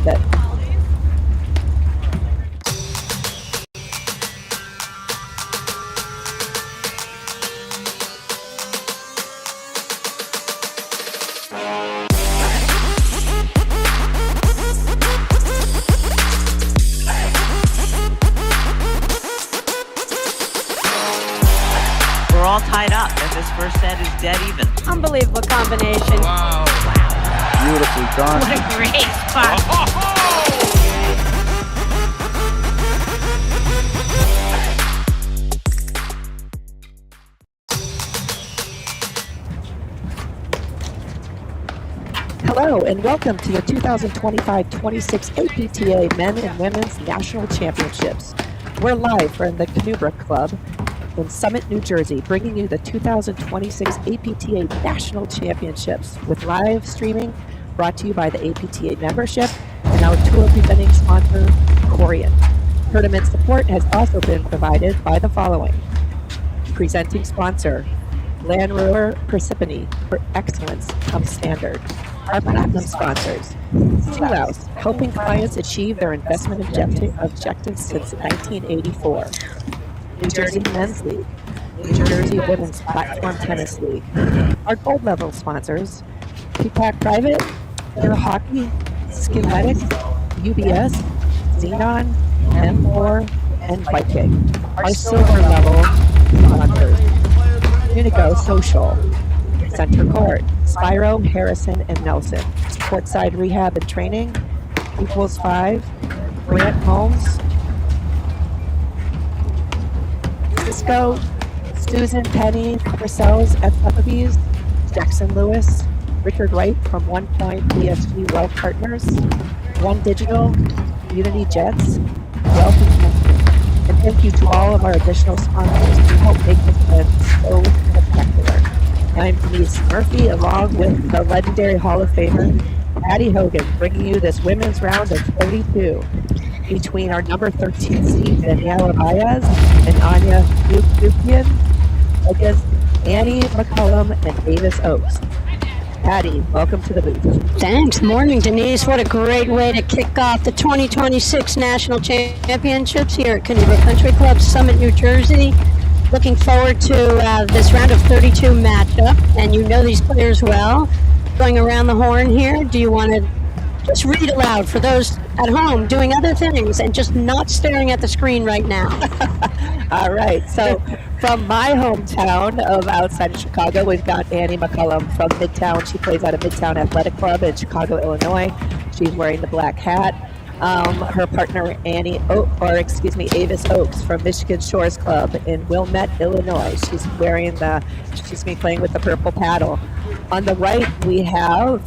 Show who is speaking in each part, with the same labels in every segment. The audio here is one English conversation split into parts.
Speaker 1: it.
Speaker 2: We're all tied up, and this first set is dead even.
Speaker 3: Unbelievable combination.
Speaker 4: Wow.
Speaker 5: Beautifully done.
Speaker 3: What a great spot.
Speaker 1: Hello and welcome to the 2025-26 APTA Men and Women's National Championships. We're live from the Canoebrook Club in Summit, New Jersey, bringing you the 2026 APTA National Championships with live streaming brought to you by the APTA membership and our tour presenting sponsor, Corian. Tournament support has also been provided by the following. Presenting sponsor, Land Rover Persephone, for excellence comes standard. Our platinum sponsors, Steelhouse, helping clients achieve their investment objectives since 1984. New Jersey Men's League, New Jersey Women's Platform Tennis League. Our gold level sponsors, PPAC Private, Air Hockey, Skinetics, UBS, Xenon, M4, and Viking. Our silver level sponsors, Unico Social, Center Court, Spyro, Harrison, and Nelson. Courtside Rehab and Training, Equals 5, Grant Holmes, Cisco, Susan Penny, Purcells at Sotheby's, Jackson Lewis, Richard Wright from One Point ESG Wealth Partners, One Digital, Unity Jets, Wealth and thank you to all of our additional sponsors who help make this event so spectacular. I'm Denise Murphy, along with the legendary Hall of Famer, Patty Hogan, bringing you this women's round of 32 between our number 13 seed, Daniela Baez, and Anya Buiukian, against Annie Mccallum and Davis Oaks. Patty, welcome to the booth.
Speaker 3: Thanks. Morning, Denise. What a great way to kick off the 2026 National Championships here at Canoebrook Country Club, Summit, New Jersey. Looking forward to this round of 32 matchup, and you know these players well. Going around the horn here, do you want to just read aloud for those at home doing other things and just not staring at the screen right now?
Speaker 1: All right, so from my hometown of outside of Chicago, we've got Annie Mccallum from Midtown. She plays out of Midtown Athletic Club in Chicago, Illinois. She's wearing the black hat. Her partner Avis Oaks from Michigan Shores Club in Wilmette, Illinois. She's playing with the purple paddle. On the right, we have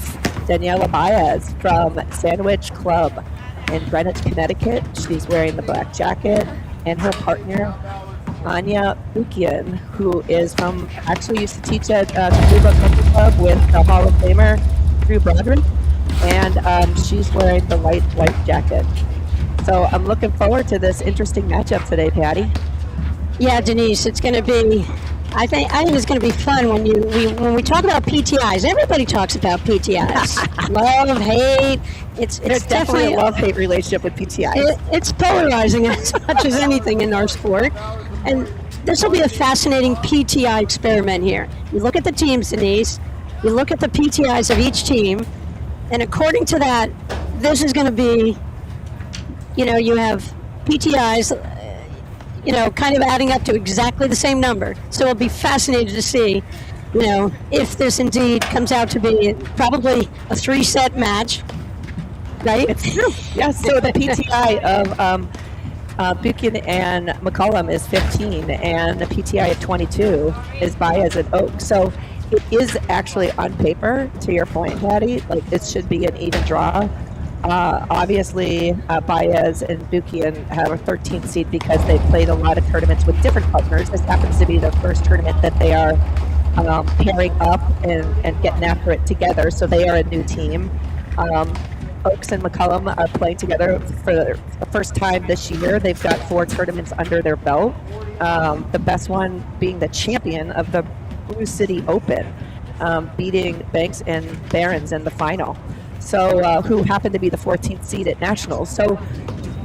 Speaker 1: Daniela Baez from Sandwich Club in Greenwich, Connecticut. She's wearing the black jacket, and her partner Anya Buiukian, who is actually used to teach at Canoebrook Country Club with the Hall of Famer Drew Broderick. And she's wearing the white jacket. So I'm looking forward to this interesting matchup today, Patty.
Speaker 3: Yeah, Denise, it's going to be. I think it's going to be fun when we talk about PTIs. Everybody talks about PTIs. Love, hate. It's
Speaker 1: definitely a love-hate relationship with PTIs.
Speaker 3: It's polarizing as much as anything in our sport. And this will be a fascinating PTI experiment here. You look at the teams, Denise. You look at the PTIs of each team. And according to that, this is going to be, you have PTIs, kind of adding up to exactly the same number. So it'll be fascinating to see, if this indeed comes out to be probably a 3-set match, right?
Speaker 1: It's true. Yes. So the PTI of Buiukian and Mccallum is 15, and the PTI of 22 is Baez and Oaks. So it is actually on paper, to your point, Patty, like it should be an even draw. Obviously, Baez and Buiukian have a 13th seed because they played a lot of tournaments with different partners. This happens to be the first tournament that they are pairing up and getting after it together, so they are a new team. Oaks and Mccallum are playing together for the first time this year. They've got 4 tournaments under their belt, the best one being the champion of the Blue City Open, beating Banks and Barons in the final. So who happened to be the 14th seed at nationals. So,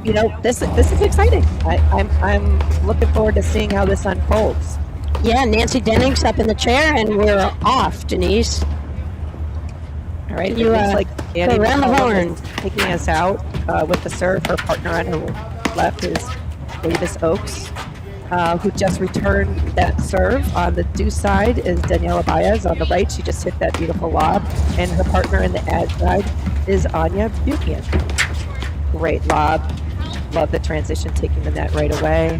Speaker 1: you know, this is exciting. I'm looking forward to seeing how this unfolds.
Speaker 3: Yeah, Nancy Dennings up in the chair, and we're off, Denise.
Speaker 1: All right,
Speaker 3: You,
Speaker 1: it looks like Annie
Speaker 3: go around the
Speaker 1: McCallum
Speaker 3: horn.
Speaker 1: is taking us out with the serve. Her partner on her left is Davis Oaks, who just returned that serve. On the due side is Daniela Baez. On the right, she just hit that beautiful lob. And her partner in the ad side is Anya Buiukian. Great lob. Love the transition, taking the net right away.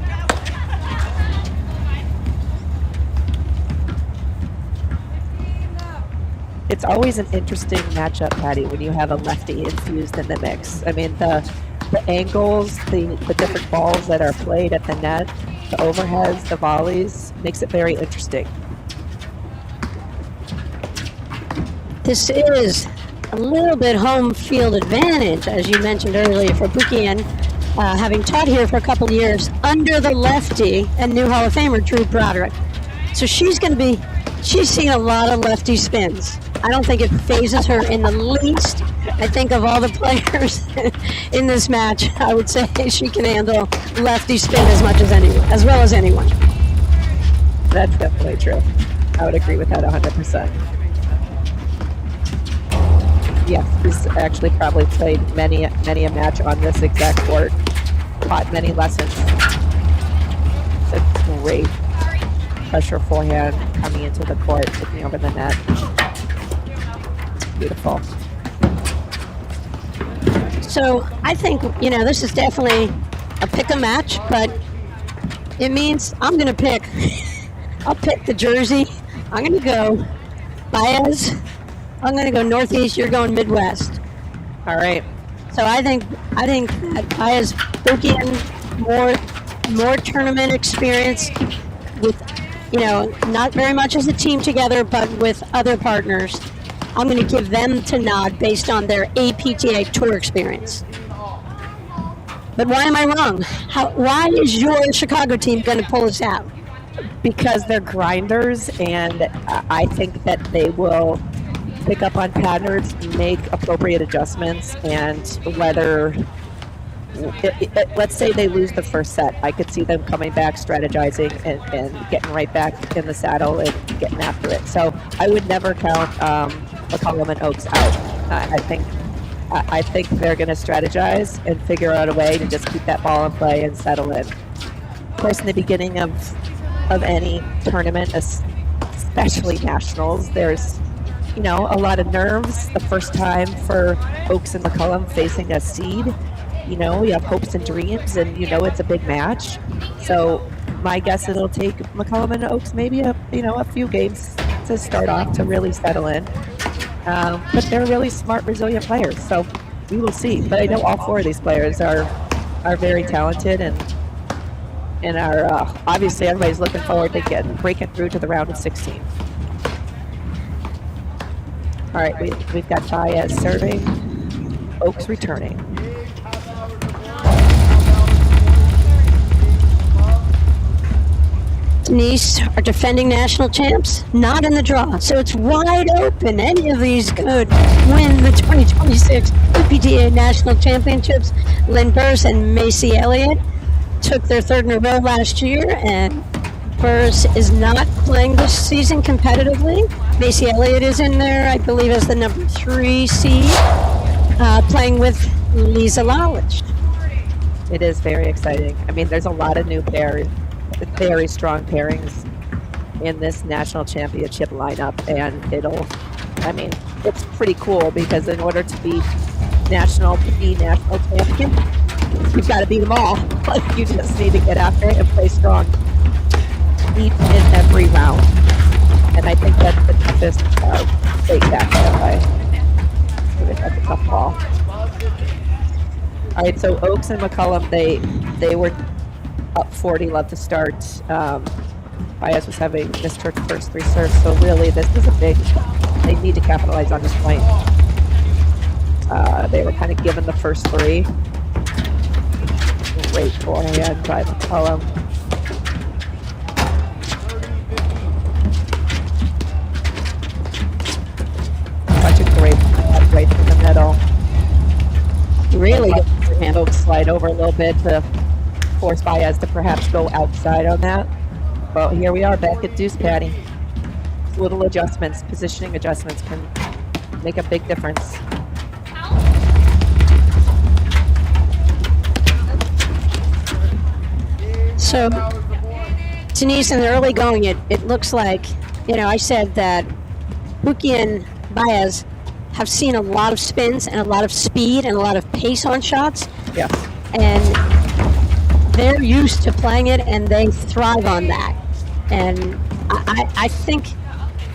Speaker 1: It's always an interesting matchup, Patty, when you have a lefty infused in the mix. I mean, the angles, the different balls that are played at the net, the overheads, the volleys, makes it very interesting.
Speaker 3: This is a little bit home field advantage, as you mentioned earlier, for Buiukian, having taught here for a couple of years under the lefty and new Hall of Famer Drew Broderick. So she's seen a lot of lefty spins. I don't think it phases her in the least. I think of all the players in this match, I would say she can handle lefty spin as well as anyone.
Speaker 1: That's definitely true. I would agree with that 100%. Yes, he's actually probably played many a match on this exact court, taught many lessons. It's a great pressure forehand coming into the court, taking over the net. Beautiful.
Speaker 3: So I think, you know, this is definitely a pick a match, but it means I'm going to pick. I'll pick the jersey. I'm going to go Baez. I'm going to go Northeast. You're going Midwest.
Speaker 1: All right.
Speaker 3: So I think that Baez, Buiukian, more tournament experience with, you know, not very much as a team together, but with other partners. I'm going to give them to nod based on their APTA tour experience. But why am I wrong? Why is your Chicago team going to pull us out?
Speaker 1: Because they're grinders, and I think that they will pick up on patterns, make appropriate adjustments, and whether, let's say they lose the first set, I could see them coming back, strategizing, and getting right back in the saddle and getting after it. So I would never count Mccallum and Oaks out. I think they're going to strategize and figure out a way to just keep that ball in play and settle in. Of course, in the beginning of any tournament, especially nationals, there's, you know, a lot of nerves. The first time for Oaks and Mccallum facing a seed, you know, you have hopes and dreams, and you know it's a big match. So my guess it'll take Mccallum and Oaks maybe a few games to start off to really settle in. But they're really smart, resilient players, so we will see. But I know all four of these players are very talented and are obviously everybody's looking forward to breaking through to the round of 16. All right, we've got Baez serving, Oaks returning.
Speaker 3: Denise, our defending national champs, not in the draw. So it's wide open. Any of these could win the 2026 APTA National Championships. Lynn Burrs and Macy Elliott took their third in a row last year, and Burrs is not playing this season competitively. Macy Elliott is in there, I believe, as the number 3 seed, playing with Lisa Lawledge.
Speaker 1: It is very exciting. I mean, there's a lot of new pairs, very strong pairings in this national championship lineup, and it's pretty cool because in order to be national champion, you've got to beat them all. You just need to get after it and play strong each and every round. And I think that's the toughest play back that way. That's a tough ball. All right, so Oaks and Mccallum, they were up 40, love to start. Baez was having missed her first 3 serves, so really this is they need to capitalize on this point. They were kind of given the first 3. Great forehand by Mccallum. Such a great right from the middle.
Speaker 3: Really good handle.
Speaker 1: Folks slide over a little bit to force Baez to perhaps go outside on that. Well, here we are back at deuce padding. Little adjustments, positioning adjustments can make a big difference.
Speaker 3: So, Denise, in the early going, it looks like, I said that Buiukian Baez have seen a lot of spins and a lot of speed and a lot of pace on shots.
Speaker 1: Yes.
Speaker 3: And they're used to playing it and they thrive on that. And I think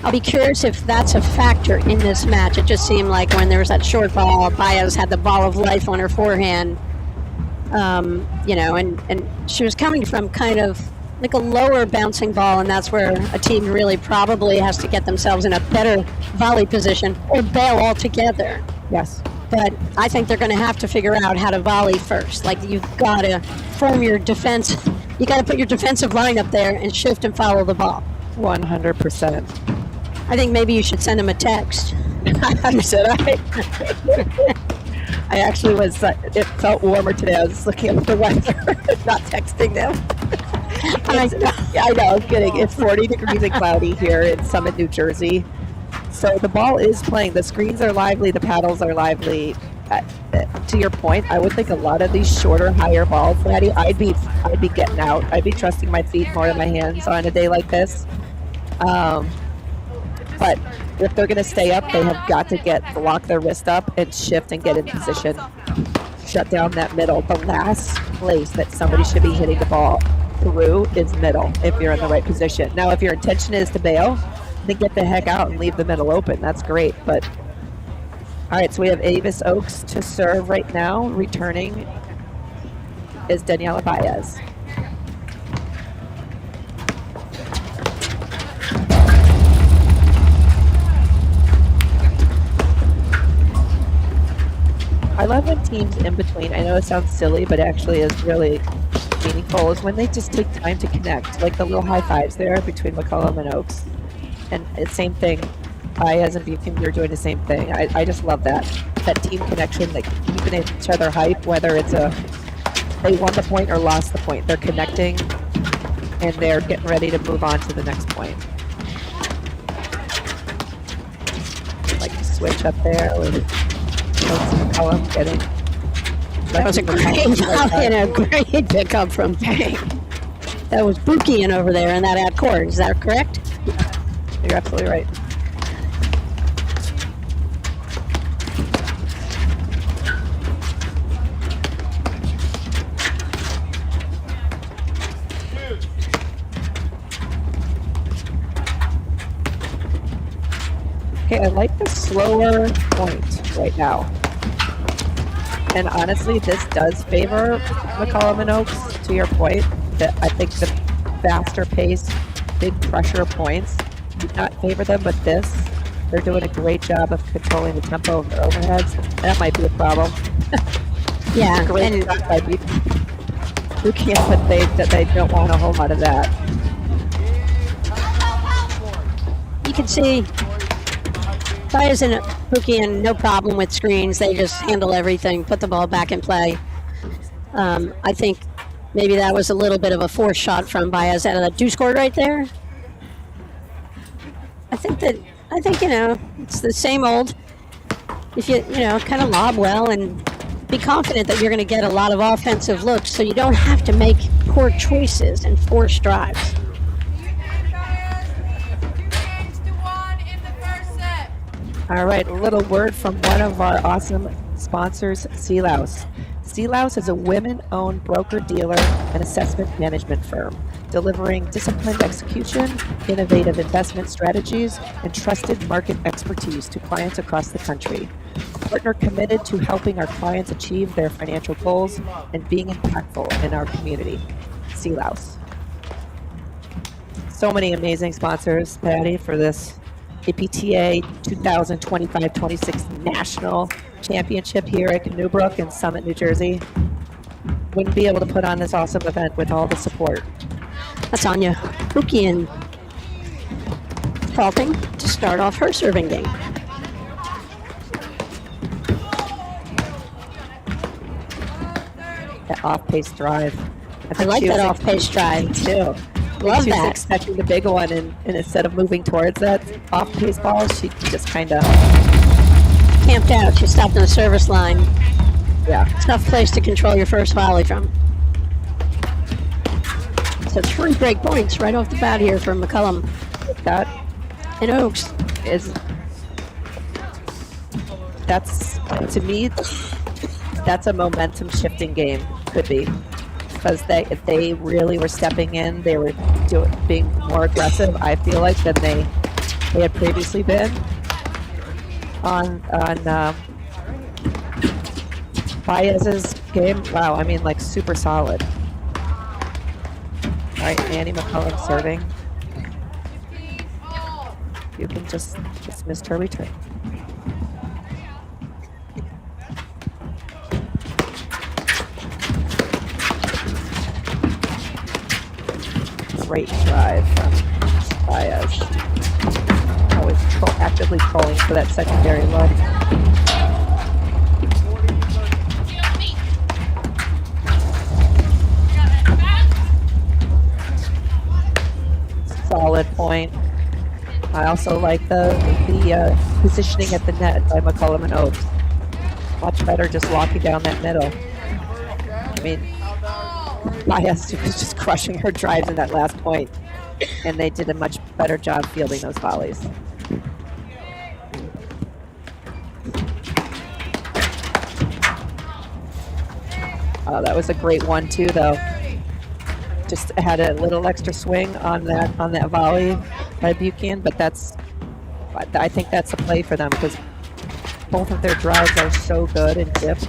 Speaker 3: I'll be curious if that's a factor in this match. It just seemed like when there was that short ball, Baez had the ball of life on her forehand. And she was coming from kind of like a lower bouncing ball, and that's where a team really probably has to get themselves in a better volley position or bail altogether.
Speaker 1: Yes.
Speaker 3: But I think they're going to have to figure out how to volley first. Like, you've got to form your defense. You got to put your defensive line up there and shift and follow the ball.
Speaker 1: 100%.
Speaker 3: I think maybe you should send them a text.
Speaker 1: Should I? I actually was, it felt warmer today. I was just looking at the weather, not texting them. I know, I'm kidding. It's 40 degrees and cloudy here in Summit, New Jersey. So the ball is playing. The screens are lively. The paddles are lively. To your point, I would think a lot of these shorter, higher balls, Maddie, I'd be getting out. I'd be trusting my feet more than my hands on a day like this. But if they're going to stay up, they have got to lock their wrist up and shift and get in position. Shut down that middle. The last place that somebody should be hitting the ball through is middle if you're in the right position. Now, if your intention is to bail, then get the heck out and leave the middle open. That's great. But all right, so we have Avis Oaks to serve right now. Returning is Daniela Baez. I love when teams in between, I know it sounds silly, but actually is really meaningful, is when they just take time to connect. Like the little high fives there between Mccallum and Oaks. And it's same thing. Baez and Buiukian, you're doing the same thing. I just love that team connection, like keeping each other hype, whether it's they won the point or lost the point. They're connecting and they're getting ready to move on to the next point. Like to switch up there with Oaks and Mccallum getting.
Speaker 3: That was a great pickup from Payne. That was Buiukian over there in that ad court. Is that correct?
Speaker 1: You're absolutely right. Okay, I like the slower point right now. And honestly, this does favor Mccallum and Oaks, to your point. That I think the faster pace, big pressure points do not favor them, but they're doing a great job of controlling the tempo of their overheads. That might be a problem.
Speaker 3: Yeah,
Speaker 1: great shot by Buiukian, but they don't want a whole lot of that.
Speaker 3: You can see Baez and Buiukian, no problem with screens. They just handle everything, put the ball back in play. I think maybe that was a little bit of a forced shot from Baez out of that deuce court right there. I think it's the same old. If you kind of lob well and be confident that you're going to get a lot of offensive looks, so you don't have to make poor choices and force drives.
Speaker 1: All right, a little word from one of our awesome sponsors, Sea Louse. Sea Louse is a women-owned broker-dealer and assessment management firm, delivering disciplined execution, innovative investment strategies, and trusted market expertise to clients across the country. A partner committed to helping our clients achieve their financial goals and being impactful in our community. Sea Louse. So many amazing sponsors, Patty, for this APTA 2025-26 National Championship here at Canoe in Summit, New Jersey. Wouldn't be able to put on this awesome event with all the support.
Speaker 3: That's Anya Buiukian faulting to start off her serving game.
Speaker 1: That off-pace drive.
Speaker 3: I like that off-pace drive.
Speaker 1: Too.
Speaker 3: Love
Speaker 1: She was
Speaker 3: that.
Speaker 1: expecting the big one, and instead of moving towards that off-pace ball, she just kind of,
Speaker 3: Camped out. She stopped on the service line.
Speaker 1: yeah.
Speaker 3: Tough place to control your first volley from. So 3 break points right off the bat here for McCallum
Speaker 1: That
Speaker 3: and Oaks.
Speaker 1: that's, to me, that's a momentum shifting game. Could be. Because if they really were stepping in, they were being more aggressive, I feel like, than they had previously been on Baez's game. Wow, I mean, like, super solid. All right, Annie McCallum serving. You can just missed her return. Great drive from Baez. Always actively trolling for that secondary look. Solid point. I also like the positioning at the net by McCallum and Oaks. Much better just walking down that middle. I mean, Baez was just crushing her drives in that last point, and they did a much better job fielding those volleys. Oh, that was a great one too, though. Just had a little extra swing on that volley by Buiukian, but I think that's a play for them because both of their drives are so good and dipped.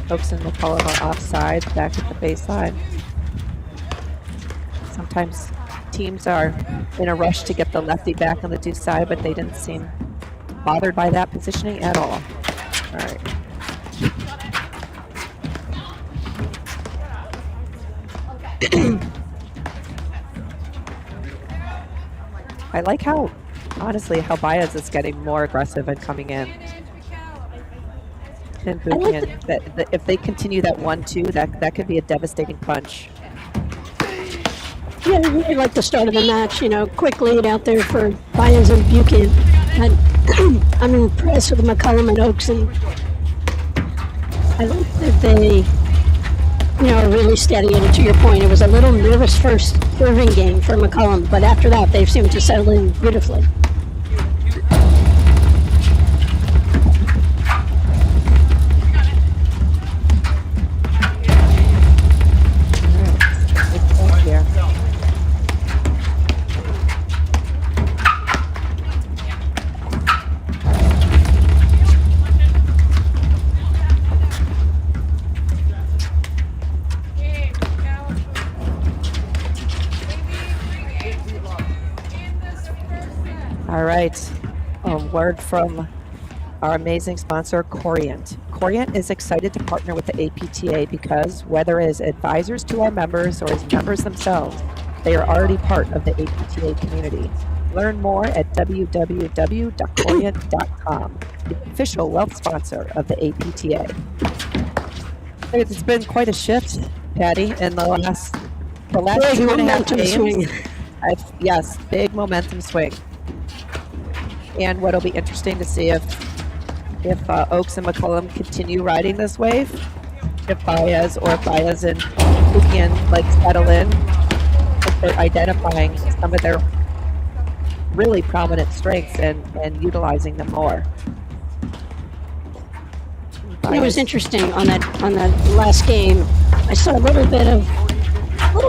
Speaker 1: Oaks and McCallum are offside, back at the baseline. Sometimes teams are in a rush to get the lefty back on the deuce side, but they didn't seem bothered by that positioning at all. All right. I like how Baez is getting more aggressive and coming in. And Buiukian, that if they continue that 1-2, that could be a devastating punch.
Speaker 3: Yeah, I really like the start of the match. You know, quick lead out there for Baez and Buiukian. I'm impressed with McCallum and Oaks, and I like that they, are really steady. And to your point, it was a little nervous first serving game for McCallum, but after that, they've seemed to settle in beautifully.
Speaker 1: All right, a word from our amazing sponsor, Corient. Corient is excited to partner with the APTA because whether as advisors to our members or as members themselves, they are already part of the APTA community. Learn more at www.corient.com, the official wealth sponsor of the APTA. It's been quite a shift, Patty, in the last
Speaker 3: Big
Speaker 1: 2.5 games.
Speaker 3: swing.
Speaker 1: Yes, big momentum swing. And what'll be interesting to see if Oaks and McCallum continue riding this wave, if Baez and Buiukian settle in, if they're identifying some of their really prominent strengths and utilizing them more.
Speaker 3: It was interesting on that last game. I saw a little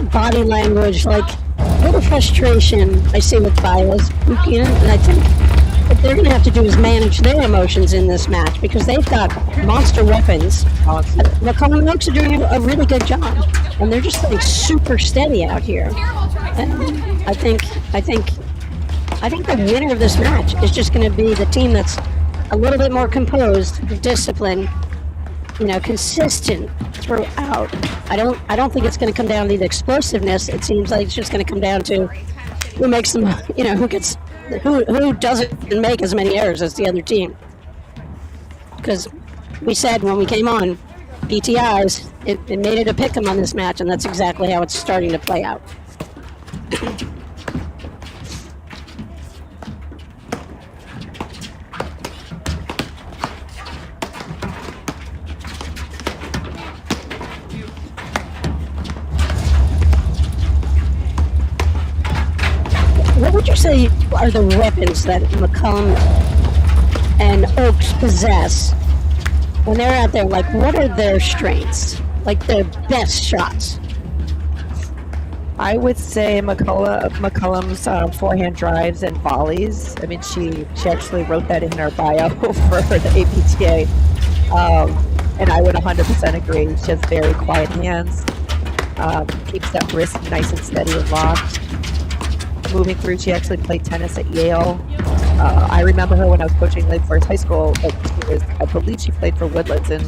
Speaker 3: body language, like a little frustration I see with Baez, Buiukian, and I think what they're going to have to do is manage their emotions in this match because they've got monster weapons. McCallum and Oaks are doing a really good job, and they're just super steady out here. And I think the winner of this match is just going to be the team that's a little bit more composed, disciplined, consistent throughout. I don't think it's going to come down to the explosiveness. It seems like it's just going to come down to who makes them, who doesn't make as many errors as the other team. Because we said when we came on, PTIs, it made it a pick 'em on this match, and that's exactly how it's starting to play out. What would you say are the weapons that Mccallum and Oaks possess when they're out there? Like, what are their strengths? Like, their best shots?
Speaker 1: I would say McCallum's forehand drives and volleys. I mean, she actually wrote that in her bio for the APTA. And I would 100% agree. She has very quiet hands, keeps that wrist nice and steady and locked. Moving through, she actually played tennis at Yale. I remember her when I was coaching Lake Forest High School. I believe she played for Woodlands, and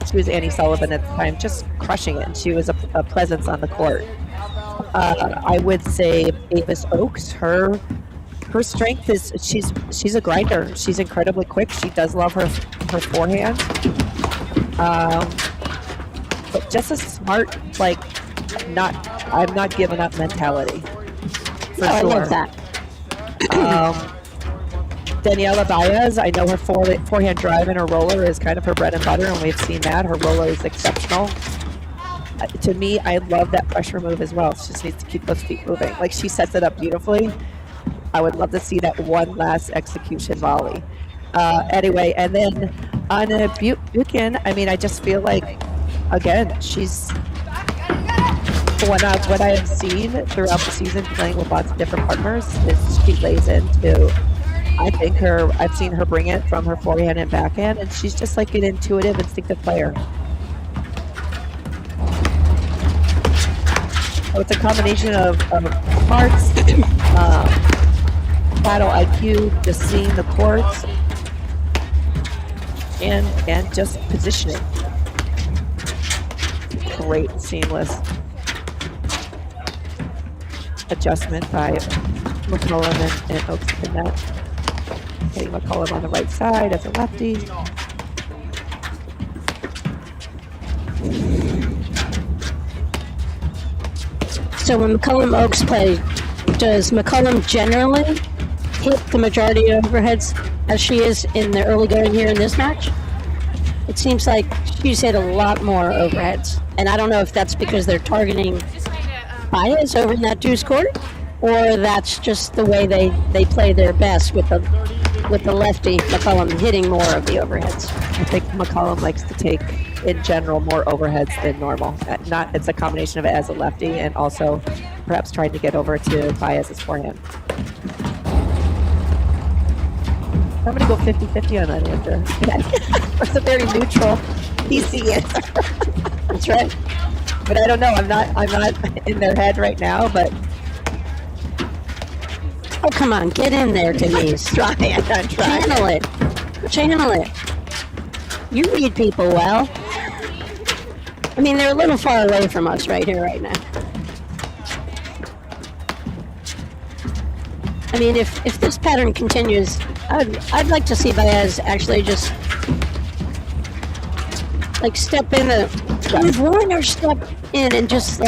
Speaker 1: she was Annie Sullivan at the time, just crushing it. And she was a presence on the court. I would say Avis Oaks. Her strength is she's a grinder. She's incredibly quick. She does love her forehand, but just a smart I'm not giving up mentality. For
Speaker 3: I
Speaker 1: sure.
Speaker 3: love that.
Speaker 1: Daniela Baez, I know her forehand drive and her roller is kind of her bread and butter, and we've seen that. Her roller is exceptional. To me, I love that pressure move as well. She just needs to keep those feet moving. She sets it up beautifully. I would love to see that one last execution volley. Anyway, and then on a Buiukian, I mean, I just feel like, again, she's what I have seen throughout the season playing with lots of different partners is she lays into, I've seen her bring it from her forehand and backhand, and she's just like an intuitive, instinctive player. So it's a combination of smarts, battle IQ, just seeing the courts, and just positioning. Great, seamless adjustment by Mccallum and Oaks in that. Hitting Mccallum on the right side as a lefty.
Speaker 3: So when McCallum Oaks play, does McCallum generally hit the majority of overheads as she is in the early going here in this match? It seems like she's hit a lot more overheads. And I don't know if that's because they're targeting Baez over in that deuce court, or that's just the way they play their best with the lefty McCallum hitting more of the overheads.
Speaker 1: I think McCallum likes to take, in general, more overheads than normal. It's a combination of it as a lefty and also perhaps trying to get over to Baez's forehand. I'm going to go 50-50 on that answer. It's a very neutral PC answer. That's right. But I don't know. I'm not in their head right now, but
Speaker 3: oh, come on, get in there, Denise.
Speaker 1: I'm trying.
Speaker 3: Channel it. You read people well. I mean, they're a little far away from us right here, right now. I mean, if this pattern continues, I'd like to see Baez actually just step in have Warner step in and just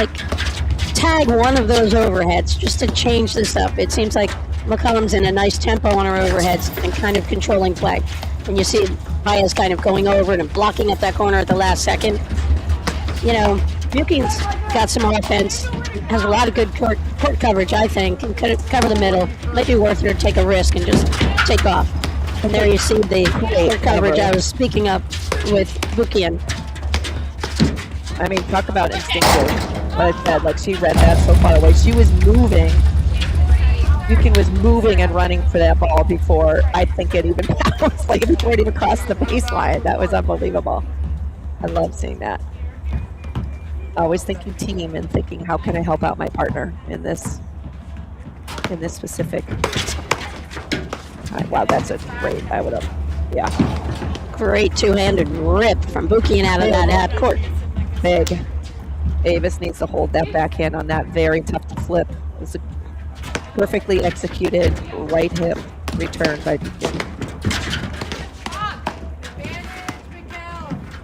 Speaker 3: tag one of those overheads just to change this up. It seems like McCallum's in a nice tempo on her overheads and kind of controlling play. And you see Baez kind of going over and blocking up that corner at the last second. Buiukian's got some offense, has a lot of good court coverage, I think, and could cover the middle. Might be worth her to take a risk and just take off. And there you see the court coverage I was speaking of with Buiukian.
Speaker 1: I mean, talk about instinctive. What I said, she read that so far away. She was moving. Buiukian was moving and running for that ball before I think it even bounced, before it even crossed the baseline. That was unbelievable. I love seeing that. Always thinking team and thinking, how can I help out my partner in this specific. Wow, that's a great. I would have, yeah.
Speaker 3: Great two-handed rip from Buiukian out of that half court.
Speaker 1: Big. Davis needs to hold that backhand on that. Very tough to flip. It's a perfectly executed right hip return by Buiukian.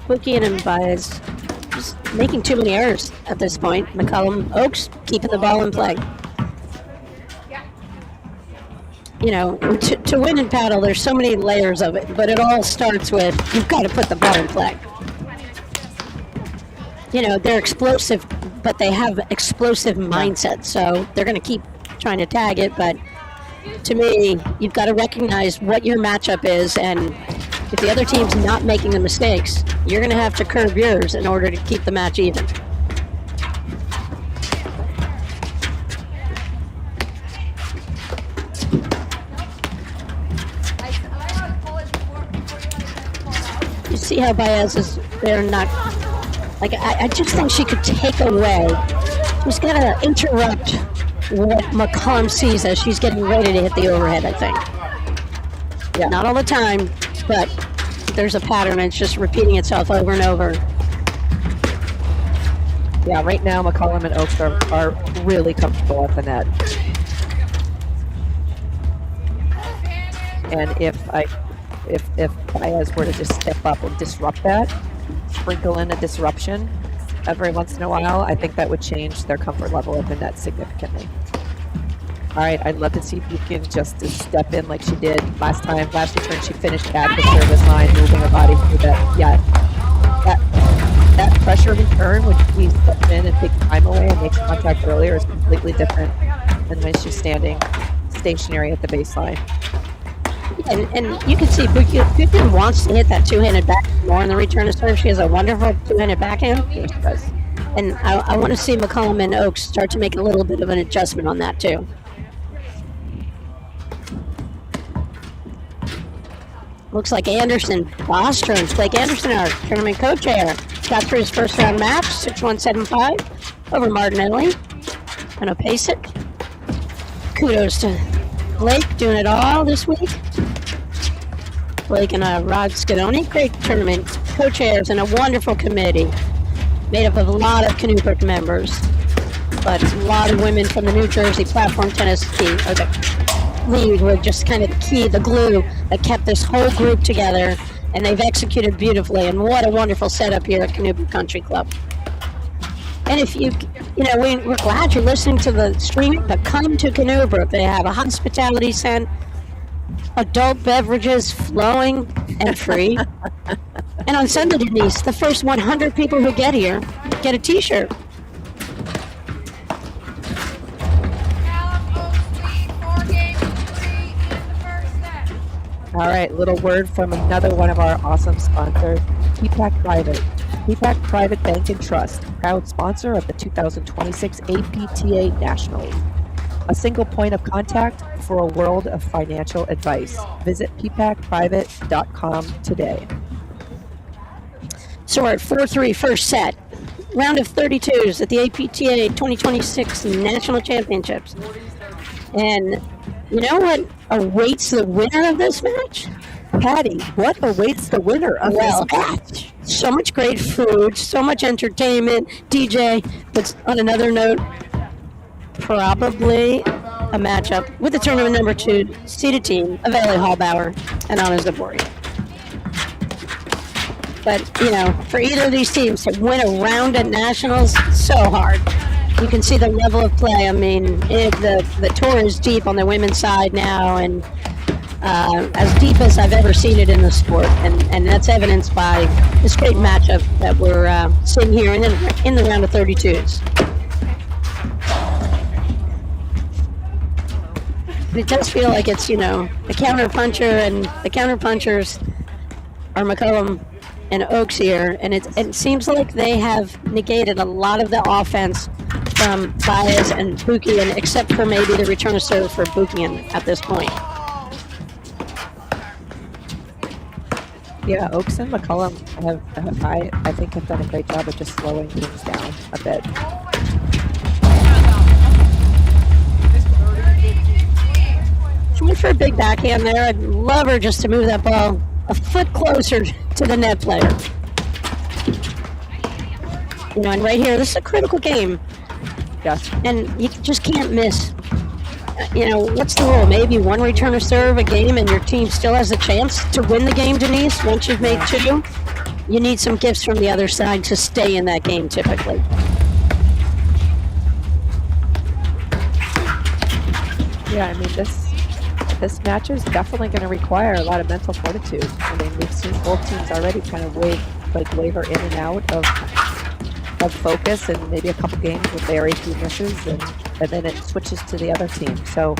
Speaker 3: Buiukian and Baez just making too many errors at this point. Mccallum, Oaks keeping the ball in play. You know, to win in paddle, there's so many layers of it, but it all starts with you've got to put the ball in play. You know, they're explosive, but they have explosive mindset, so they're going to keep trying to tag it, but to me, you've got to recognize what your matchup is, and if the other team's not making the mistakes, you're going to have to curb yours in order to keep the match even. You see how Baez is there not, like, I just think she could take away, she's got to interrupt what Mccallum sees as she's getting ready to hit the overhead, I think. Yeah. Not all the time, but there's a pattern, and it's just repeating itself over and over.
Speaker 1: Yeah, right now Mccallum and Oaks are really comfortable at the net. And if Baez were to just step up and disrupt that, sprinkle in a disruption every once in a while, I think that would change their comfort level at the net significantly. All right, I'd love to see Buiukian just to step in like she did last return. She finished at the service line, moving her body through that. Yeah, that pressure return when she steps in and takes time away and makes contact earlier is completely different than when she's standing stationary at the baseline.
Speaker 3: And you can see Buiukian wants to hit that two-handed backhand more in the return to serve. She has a wonderful two-handed backhand.
Speaker 1: Yes, she does.
Speaker 3: And I want to see Mccallum and Oaks start to make a little bit of an adjustment on that too. Looks like Anderson, Bostrom, Blake Anderson, our tournament co-chair, got through his first round match, 6-1, 7-5, over Martinelli. Gonna pace it. Kudos to Blake doing it all this week. Blake and Rod Scadoni, great tournament co-chairs and a wonderful committee made up of a lot of Canoe members, but a lot of women from the New Jersey platform tennis team, or the lead, were just kind of the key, the glue that kept this whole group together, and they've executed beautifully, and what a wonderful setup here at Canoe Country Club. And if you know, we're glad you're listening to the streaming, but come to Canoebrook. They have a hospitality center, adult beverages flowing and free. And on Sunday, Denise, the first 100 people who get here get a t-shirt.
Speaker 1: All right, little word from another one of our awesome sponsors, PPAC Private. PPAC Private Bank and Trust, proud sponsor of the 2026 APTA Nationals. A single point of contact for a world of financial advice. Visit ppacprivate.com today.
Speaker 3: So we're at 4-3 first set. Round of 32s at the APTA 2026 National Championships. And you know what awaits the winner of this match?
Speaker 1: Patty, what awaits the winner of this match?
Speaker 3: So much great food, so much entertainment, DJ, but on another note, probably a matchup with the tournament number 2 seeded team of Ellie Hallbauer and Anna Zabori. But, you know, for either of these teams to win a round at Nationals, so hard. You can see the level of play. I mean, the tour is deep on the women's side now, and as deep as I've ever seen it in the sport, and that's evidenced by this great matchup that we're seeing here in the round of 32s. But it does feel like it's, you know, the counter-puncher, and the counter-punchers are Mccallum and Oaks here, and it seems like they have negated a lot of the offense from Baez and Buiukian, except for maybe the return of serve for Buiukian at this point.
Speaker 1: Yeah, Oaks and Mccallum I think have done a great job of just slowing things down a bit.
Speaker 3: She went for a big backhand there. I'd love her just to move that ball a foot closer to the net player. You know, and right here, this is a critical game,
Speaker 1: Yes.
Speaker 3: and you just can't miss. You know, what's the rule? Maybe one return or serve a game, and your team still has a chance to win the game, Denise. Once you've made two, you need some gifts from the other side to stay in that game, typically.
Speaker 1: Yeah, I mean, this match is definitely going to require a lot of mental fortitude. I mean, we've seen both teams already kind of waver in and out of focus, and maybe a couple games with very few misses, and then it switches to the other team. So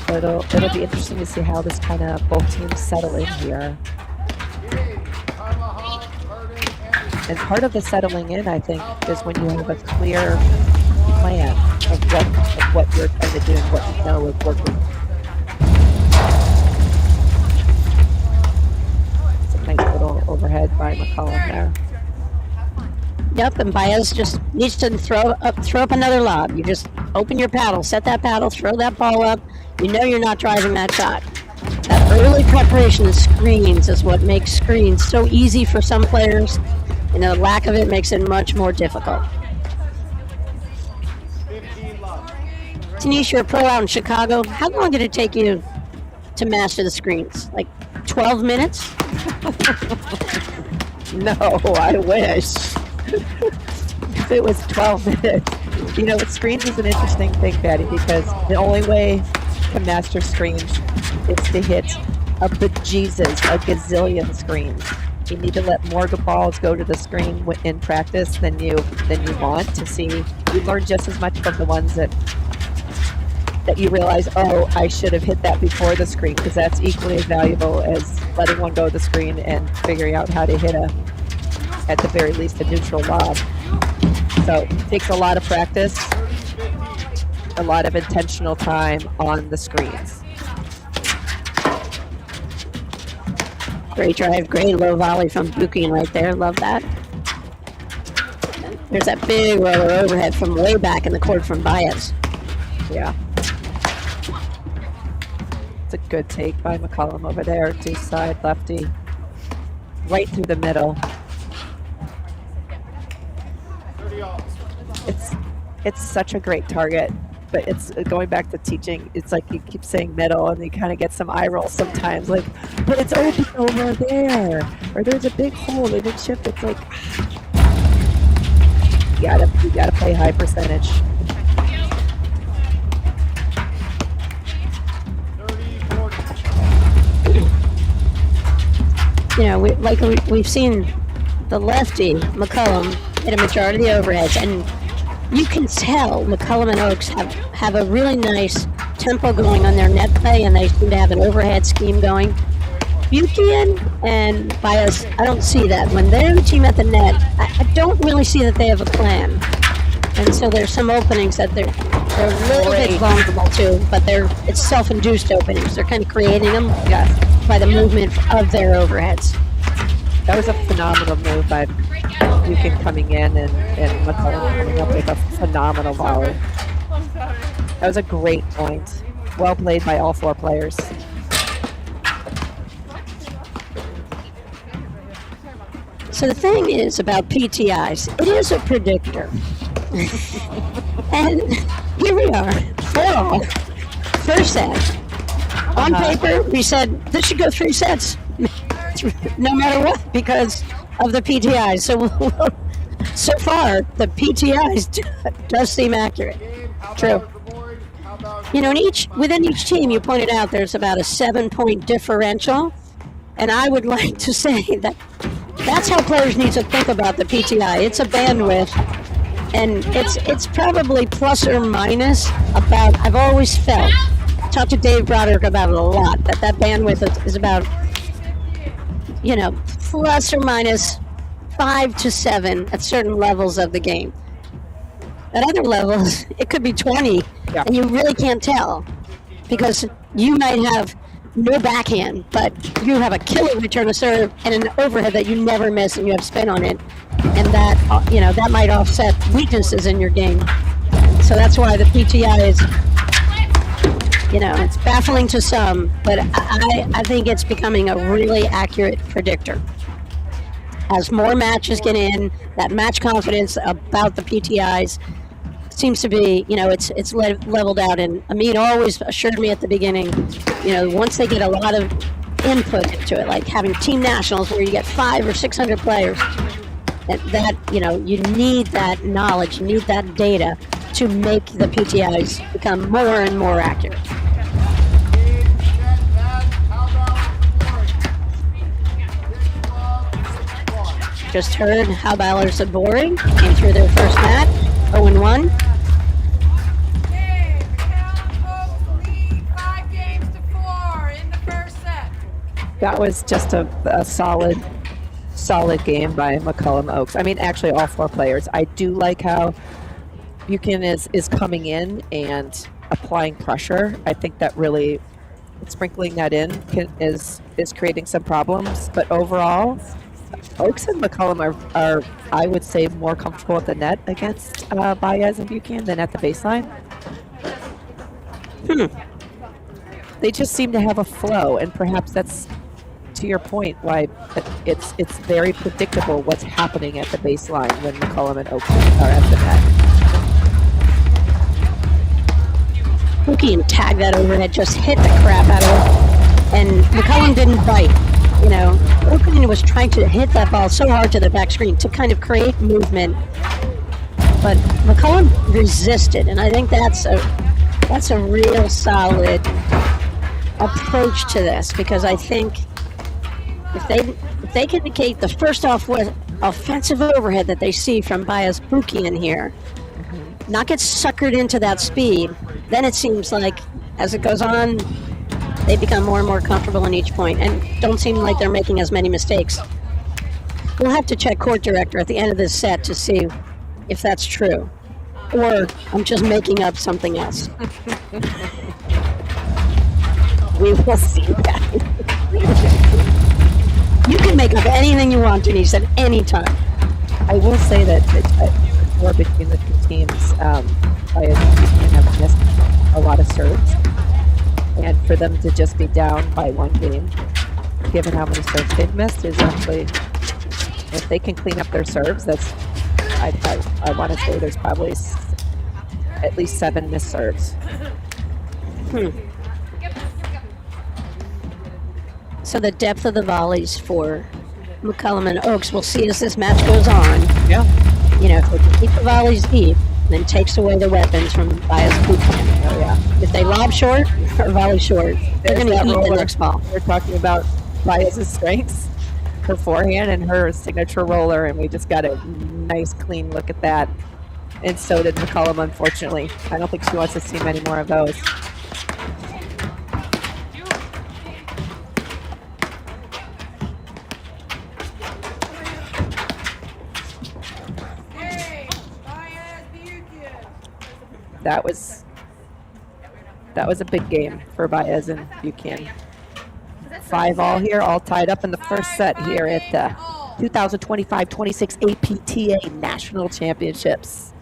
Speaker 1: it'll be interesting to see how this kind of both teams settle in here. And part of the settling in, I think, is when you have a clear plan of what you're trying to do and what you know is working. It's a nice little overhead by Mccallum there.
Speaker 3: Yep, and Baez just needs to throw up another lob. You just open your paddle, set that paddle, throw that ball up. You know you're not driving that shot. That early preparation of screens is what makes screens so easy for some players, and the lack of it makes it much more difficult. Denise, you're a pro out in Chicago. How long did it take you to master the screens? Like 12 minutes?
Speaker 1: No, I wish. If it was 12 minutes. You know, screens is an interesting thing, Patty, because the only way to master screens is to hit a gazillion screens. You need to let more balls go to the screen in practice than you want to see. You learn just as much from the ones that you realize, oh, I should have hit that before the screen, because that's equally as valuable as letting one go to the screen and figuring out how to hit at the very least, a neutral lob. So it takes a lot of practice, a lot of intentional time on the screens.
Speaker 3: Great drive, great low volley from Buiukian right there. Love that. There's that big roller overhead from way back in the court from Baez.
Speaker 1: Yeah. It's a good take by Mccallum over there, to side lefty, right through the middle. It's such a great target, but it's going back to teaching. It's like you keep saying middle, and you kind of get some eye rolls sometimes. Like, but it's open over there, or there's a big hole. They didn't shift. It's like you gotta play high percentage.
Speaker 3: You know, we've seen the lefty Mccallum hit a majority of the overheads, and you can tell McCallum and Oaks have a really nice tempo going on their net play, and they seem to have an overhead scheme going. Buiukian and Baez, I don't see that. When they're the team at the net, I don't really see that they have a plan. And so there's some openings that they're a little bit vulnerable to, but it's self-induced openings. They're kind of creating them by the movement of their overheads.
Speaker 1: That was a phenomenal move by Buiukian coming in and McCallum coming up with a phenomenal volley. That was a great point. Well played by all four players.
Speaker 3: So the thing is about PTIs, it is a predictor. And here we are, 4-all, first set. On paper, we said this should go 3 sets, no matter what, because of the PTIs. So far, the PTIs does seem accurate. True. You know, within each team, you pointed out there's about a 7-point differential, and I would like to say that's how players need to think about the PTI. It's a bandwidth, and it's probably plus or minus about. I've always talked to Dave Broderick about it a lot. That bandwidth is about, plus or minus 5 to 7 at certain levels of the game. At other levels, it could be 20, and you really can't tell because you might have no backhand, but you have a killer return to serve and an overhead that you never miss, and you have spin on it, and that might offset weaknesses in your game. So that's why the PTI It's baffling to some, but I think it's becoming a really accurate predictor. As more matches get in, that match confidence about the PTIs seems to be, it's leveled out. And Amit always assured me at the beginning, once they get a lot of input into it, like having team nationals where you get 500 or 600 players, that you need that knowledge, you need that data to make the PTIs become more and more accurate. Just heard how Ballers of Boring came through their first match, 0-1.
Speaker 1: That was just a solid game by Mccallum Oaks. I mean, actually, all 4 players. I do like how Buiukian is coming in and applying pressure. I think that really sprinkling that in is creating some problems. But overall, Oaks and Mccallum are, I would say, more comfortable at the net against Baez and Buiukian than at the baseline. They just seem to have a flow, and perhaps that's, to your point, why it's very predictable what's happening at the baseline when Mccallum and Oaks are at the net.
Speaker 3: Buiukian tagged that overhead, just hit the crap out of it, and Mccallum didn't bite. Buiukian was trying to hit that ball so hard to the back screen to kind of create movement, but Mccallum resisted, and I think that's a real solid approach to this, because I think if they can indicate the first off with offensive overhead that they see from Baez Buiukian here, not get suckered into that speed, then it seems like as it goes on, they become more and more comfortable in each point and don't seem like they're making as many mistakes. We'll have to check court director at the end of this set to see if that's true, or I'm just making up something else.
Speaker 1: We will see that.
Speaker 3: You can make up anything you want, Denise, at any time.
Speaker 1: I will say that more between the 2 teams, Baez and Buiukian have missed a lot of serves, and for them to just be down by 1 game, given how many serves they've missed, is actually, if they can clean up their serves, that's, I want to say there's probably at least 7 missed serves.
Speaker 3: So the depth of the volleys for Mccallum and Oaks, we'll see as this match goes on.
Speaker 1: Yeah.
Speaker 3: If they can keep the volleys deep, then takes away the weapons from Baez Buiukian.
Speaker 1: Oh, yeah.
Speaker 3: If they lob short or volley short, they're going to eat the next ball.
Speaker 1: We're talking about Baez's strengths, her forehand and her signature roller, and we just got a nice, clean look at that. And so did Mccallum, unfortunately. I don't think she wants to see many more of those. That was a big game for Baez and Buiukian. 5-all here, all tied up in the first set here at the 2025-26 APTA National Championships.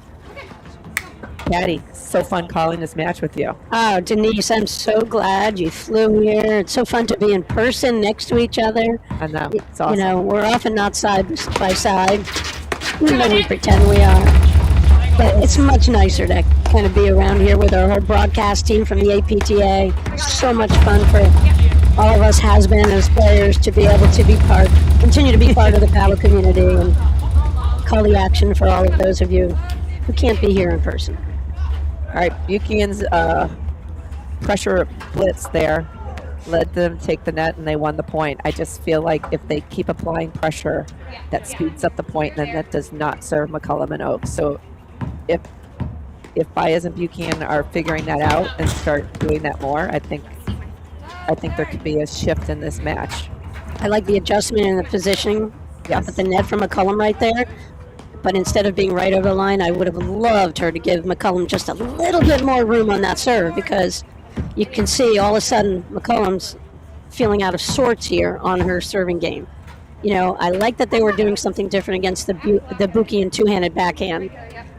Speaker 1: Patty, so fun calling this match with you.
Speaker 3: Oh, Denise, I'm so glad you flew here. It's so fun to be in person next to each other.
Speaker 1: I know, it's awesome.
Speaker 3: We're often not side by side, even though we pretend we are. But it's much nicer to kind of be around here with our whole broadcast team from the APTA. So much fun for all of us has-been as players to be able to continue to be part of the paddle community and call the action for all of those of you who can't be here in person.
Speaker 1: All right, Buiukian's pressure blitz there led them to take the net, and they won the point. I just feel like if they keep applying pressure, that speeds up the point, and then that does not serve Mccallum and Oaks. So if Baez and Buiukian are figuring that out and start doing that more, I think there could be a shift in this match.
Speaker 3: I like the adjustment in the positioning up at the net from Mccallum right there. But instead of being right over the line, I would have loved her to give Mccallum just a little bit more room on that serve, because you can see all of a sudden McCallum's feeling out of sorts here on her serving game. I like that they were doing something different against the Buiukian two-handed backhand.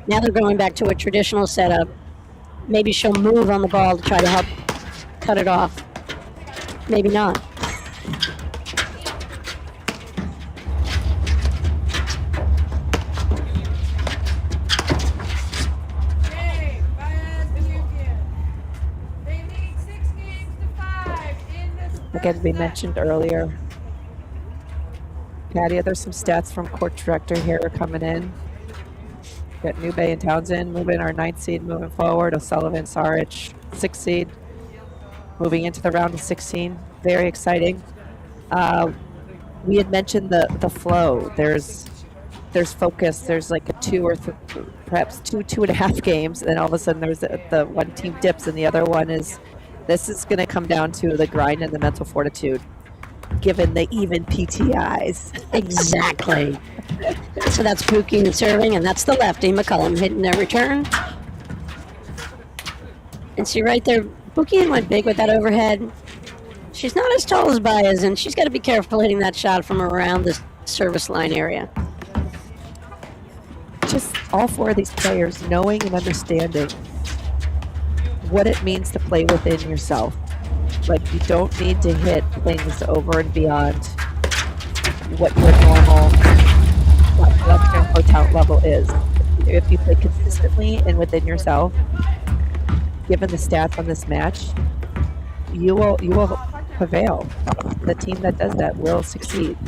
Speaker 3: Now they're going back to a traditional setup. Maybe she'll move on the ball to try to help cut it off. Maybe not.
Speaker 4: Hey, Baez, Buiukian. They lead 6 games to 5 in this
Speaker 1: Again,
Speaker 4: first
Speaker 1: we
Speaker 4: set.
Speaker 1: mentioned earlier. Patty, there's some stats from court director here coming in. Got New Bay and Townsend moving our 9th seed moving forward. O'Sullivan, Sarich, 6th seed moving into the round of 16. Very exciting. We had mentioned the flow. There's focus. There's like a perhaps two and a half games, and then all of a sudden there's the one team dips, and the other one is. This is going to come down to the grind and the mental fortitude, given the even PTIs.
Speaker 3: Exactly. So that's Buiukian serving, and that's the lefty, Mccallum, hitting their return. And see right there, Buiukian went big with that overhead. She's not as tall as Baez, and she's got to be careful hitting that shot from around the service line area.
Speaker 1: Just all four of these players knowing and understanding what it means to play within yourself. Like, you don't need to hit things over and beyond what your normal selection or talent level is. If you play consistently and within yourself, given the stats on this match, you will prevail. The team that does that will succeed.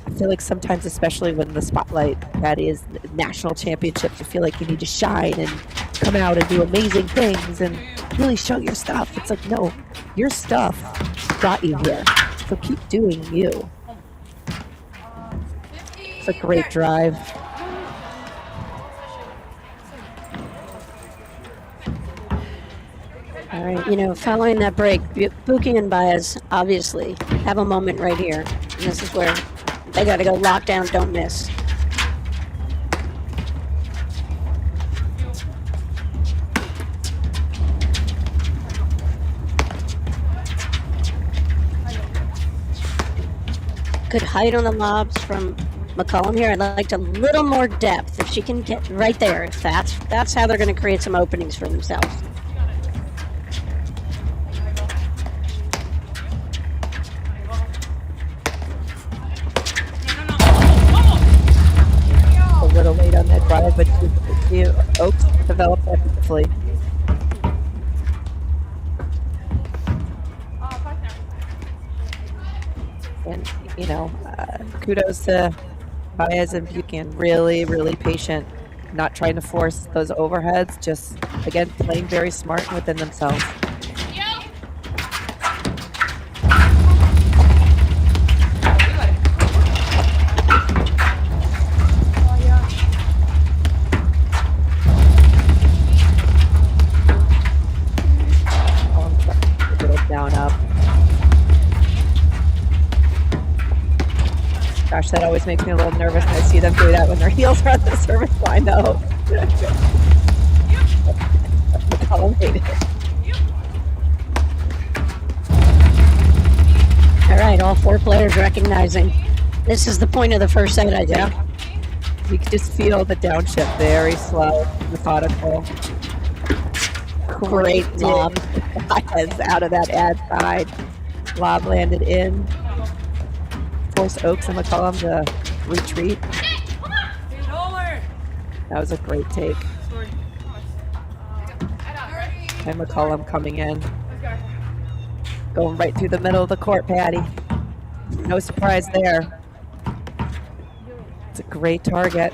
Speaker 1: I feel like sometimes, especially when the spotlight that is national championships, you feel like you need to shine and come out and do amazing things and really show your stuff. It's like, no, your stuff got you here. So keep doing you. It's a great drive.
Speaker 3: All right, you know, following that break, Buiukian and Baez obviously have a moment right here. And this is where they got to go lockdown, don't miss. Good height on the lobs from Mccallum here. I'd like a little more depth if she can get right there. If that's how they're going to create some openings for themselves.
Speaker 1: A little late on that drive, but Oaks developed that beautifully. And, you know, kudos to Baez and Buiukian. Really, really patient. Not trying to force those overheads. Just, again, playing very smart and within themselves. Down, up. Gosh, that always makes me a little nervous when I see them do that when their heels are on the service line, though. Mccallum hated it.
Speaker 3: All right, all four players recognizing this is the point of the first set, I think.
Speaker 1: You can just feel the downshift, very slow, methodical. Great lob. Baez out of that ad side. Lob landed in. Forced Oaks and Mccallum to retreat. That was a great take. And McCallum coming in. Going right through the middle of the court, Patty. No surprise there. It's a great target.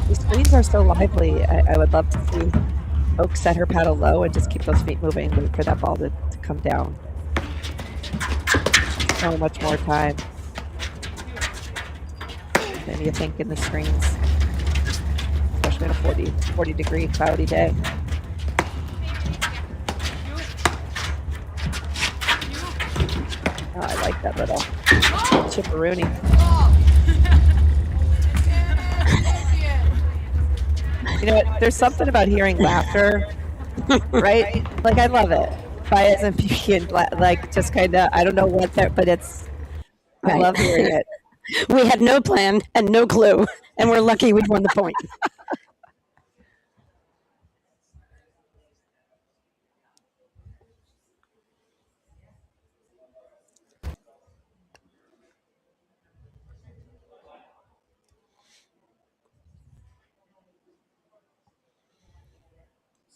Speaker 1: These screens are so lively. I would love to see Oaks set her paddle low and just keep those feet moving, wait for that ball to come down. So much more time than you think in the screens, especially on a 40 degree cloudy day. Oh, I like that little chipperoonie. You know what? There's something about hearing laughter, right? Like, I love it. Baez and Buiukian, like, just kind of, I don't know what they're, but it's, I
Speaker 3: Right.
Speaker 1: love hearing it.
Speaker 3: We had no plan and no clue, and we're lucky we won the point.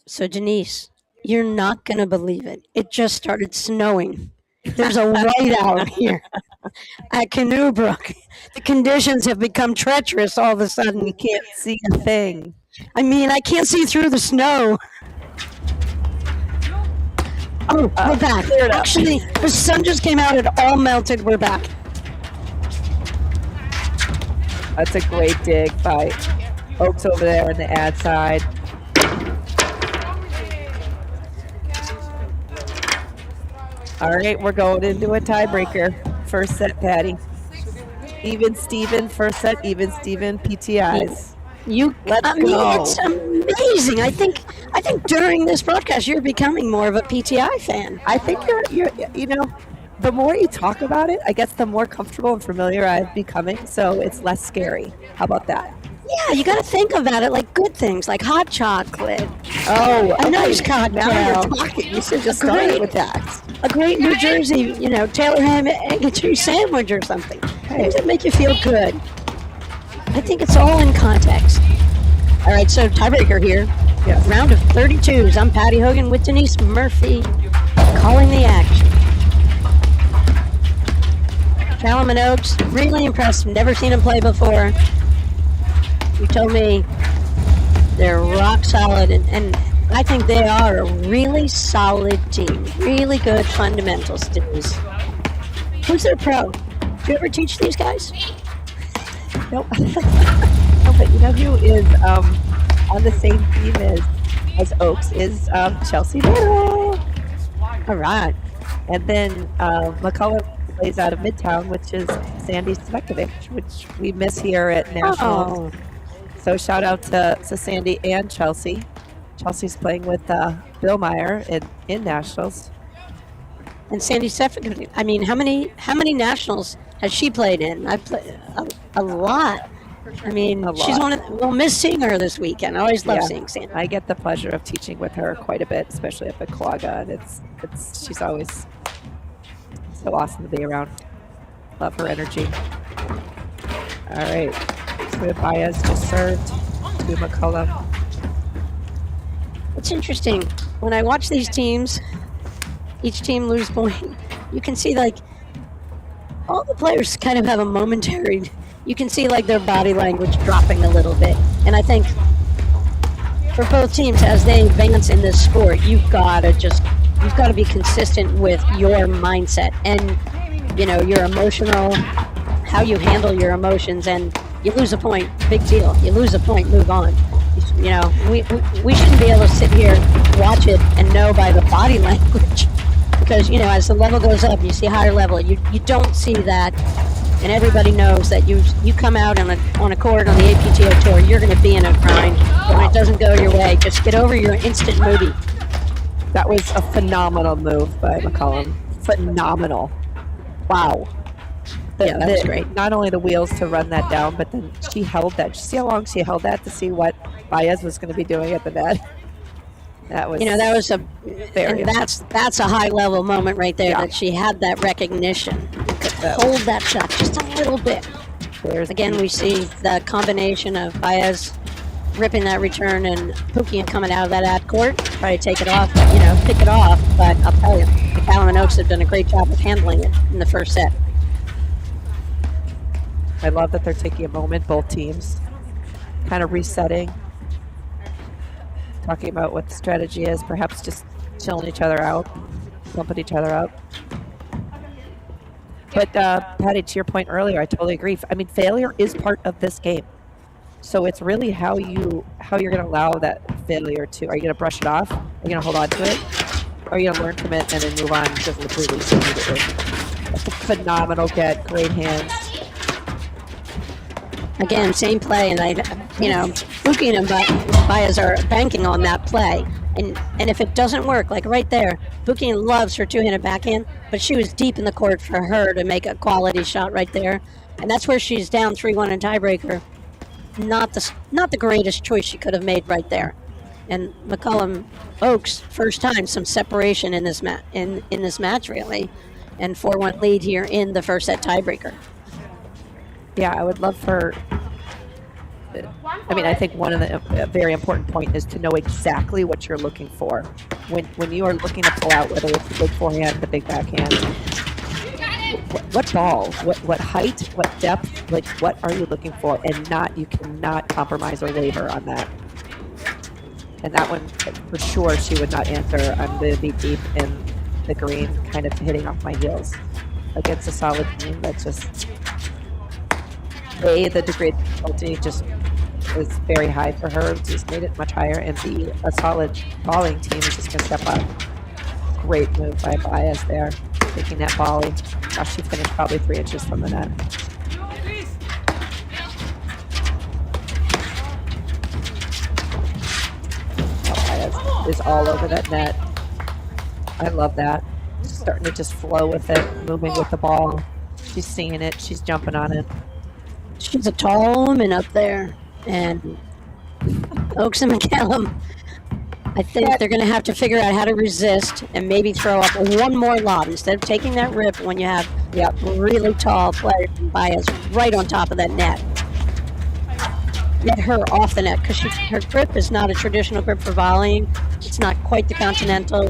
Speaker 3: So, Denise, you're not going to believe it. It just started snowing. There's a whiteout here at Canoe Brook. The conditions have become treacherous all of a sudden.
Speaker 1: We can't see a thing.
Speaker 3: I mean, I can't see through the snow. Oh, we're back.
Speaker 1: cleared up.
Speaker 3: Actually, the sun just came out. It all melted. We're back.
Speaker 1: That's a great dig by Oaks over there on the ad side. All right, we're going into a tiebreaker. First set, Patty. Even Steven, first set, even Steven, PTIs. Let's go.
Speaker 3: It's amazing. I think during this broadcast, you're becoming more of a PTI fan.
Speaker 1: I think you're the more you talk about it, I guess the more comfortable and familiar I'm becoming, so it's less scary. How about that?
Speaker 3: Yeah, you got to think about it like good things, like hot chocolate.
Speaker 1: Oh,
Speaker 3: A nice
Speaker 1: now you're
Speaker 3: cocktail.
Speaker 1: talking. You should just
Speaker 3: Great.
Speaker 1: start with that.
Speaker 3: A great New Jersey, Taylor ham egg and cheese sandwich or something. Things that make you feel good. I think it's all in context. All right, so tiebreaker here.
Speaker 1: Yes.
Speaker 3: Round of 32s. I'm Patty Hogan with Denise Murphy calling the action. Mccallum and Oaks, really impressed. Never seen them play before. You told me they're rock solid, and I think they are a really solid team. Really good fundamentals, Denise. Who's their pro? Do you ever teach these guys?
Speaker 1: Nope. No, but you know who is on the same team as Oaks is Chelsea Battle.
Speaker 3: All right.
Speaker 1: And then Mccallum plays out of Midtown, which is Sandy Smekovic, which we miss here at Nationals.
Speaker 3: Oh,
Speaker 1: So shout out to Sandy and Chelsea. Chelsea's playing with Bill Meyer in Nationals.
Speaker 3: and Sandy Sefcovic. I mean, how many nationals has she played in? I've played a lot. I mean,
Speaker 1: A
Speaker 3: she's
Speaker 1: lot.
Speaker 3: one of. We'll miss seeing her this weekend. I always love
Speaker 1: Yeah.
Speaker 3: seeing Sandy.
Speaker 1: I get the pleasure of teaching with her quite a bit, especially up at Quagga, and she's always so awesome to be around. Love her energy. All right, so Baez just served to McCallum.
Speaker 3: It's interesting when I watch these teams. Each team lose point. You can see like all the players kind of have a momentary. You can see like their body language dropping a little bit, and I think for both teams as they advance in this sport, you've got to be consistent with your mindset and your emotional, how you handle your emotions. And you lose a point, big deal. You lose a point, move on. We shouldn't be able to sit here, watch it, and know by the body language. Because, as the level goes up, you see higher level, you don't see that. And everybody knows that you come out on a court on the APTA tour, you're going to be in a grind. When it doesn't go your way, just get over your instant moody.
Speaker 1: That was a phenomenal move by McCallum. Phenomenal. Wow.
Speaker 3: Yeah, that was great.
Speaker 1: Not only the wheels to run that down, but then she held that. Did you see how long she held that to see what Baez was going to be doing at the net? That was
Speaker 3: And that's a high level moment right there, that she had that recognition. Hold that shot just a little bit. Again, we see the combination of Baez ripping that return and Buiukian coming out of that ad court, try to take it off, pick it off. But I'll tell you, Mccallum and Oaks have done a great job of handling it in the first set.
Speaker 1: I love that they're taking a moment, both teams, kind of resetting, talking about what the strategy is, perhaps just chilling each other out, pumping each other up. But Patty, to your point earlier, I totally agree. I mean, failure is part of this game. So it's really how you're going to allow that failure to. Are you going to brush it off? Are you going to hold on to it? Or are you going to learn from it and then move on just release it immediately? That's a phenomenal get. Great hands.
Speaker 3: Again, same play, and Buiukian and Baez are banking on that play. And if it doesn't work, like right there, Buiukian loves her two-handed backhand, but she was deep in the court for her to make a quality shot right there. And that's where she's down 3-1 in tiebreaker. Not the greatest choice she could have made right there. And Mccallum Oaks, first time some separation in this match really, and 4-1 lead here in the first set tiebreaker.
Speaker 1: Yeah, I would love for. I mean, I think one of the a very important point is to know exactly what you're looking for when you are looking to pull out, whether it's the big forehand, the big backhand. What ball, what height, what depth, like what are you looking for? And you cannot compromise or waver on that. And that one, for sure, she would not answer. I'm going to be deep in the green, kind of hitting off my heels against a solid team that's just, the degree of difficulty just is very high for her. Just made it much higher. And a solid balling team is just going to step up. Great move by Baez there, taking that volley. Gosh, she finished probably 3 inches from the net. Baez is all over that net. I love that. Starting to just flow with it, moving with the ball. She's seeing it. She's jumping on it.
Speaker 3: She's a tall woman up there. And Oaks and Mccallum, I think they're going to have to figure out how to resist and maybe throw up one more lob instead of taking that rip when you have really tall players and Baez right on top of that net. Get her off the net because her grip is not a traditional grip for volleying. It's not quite the continental.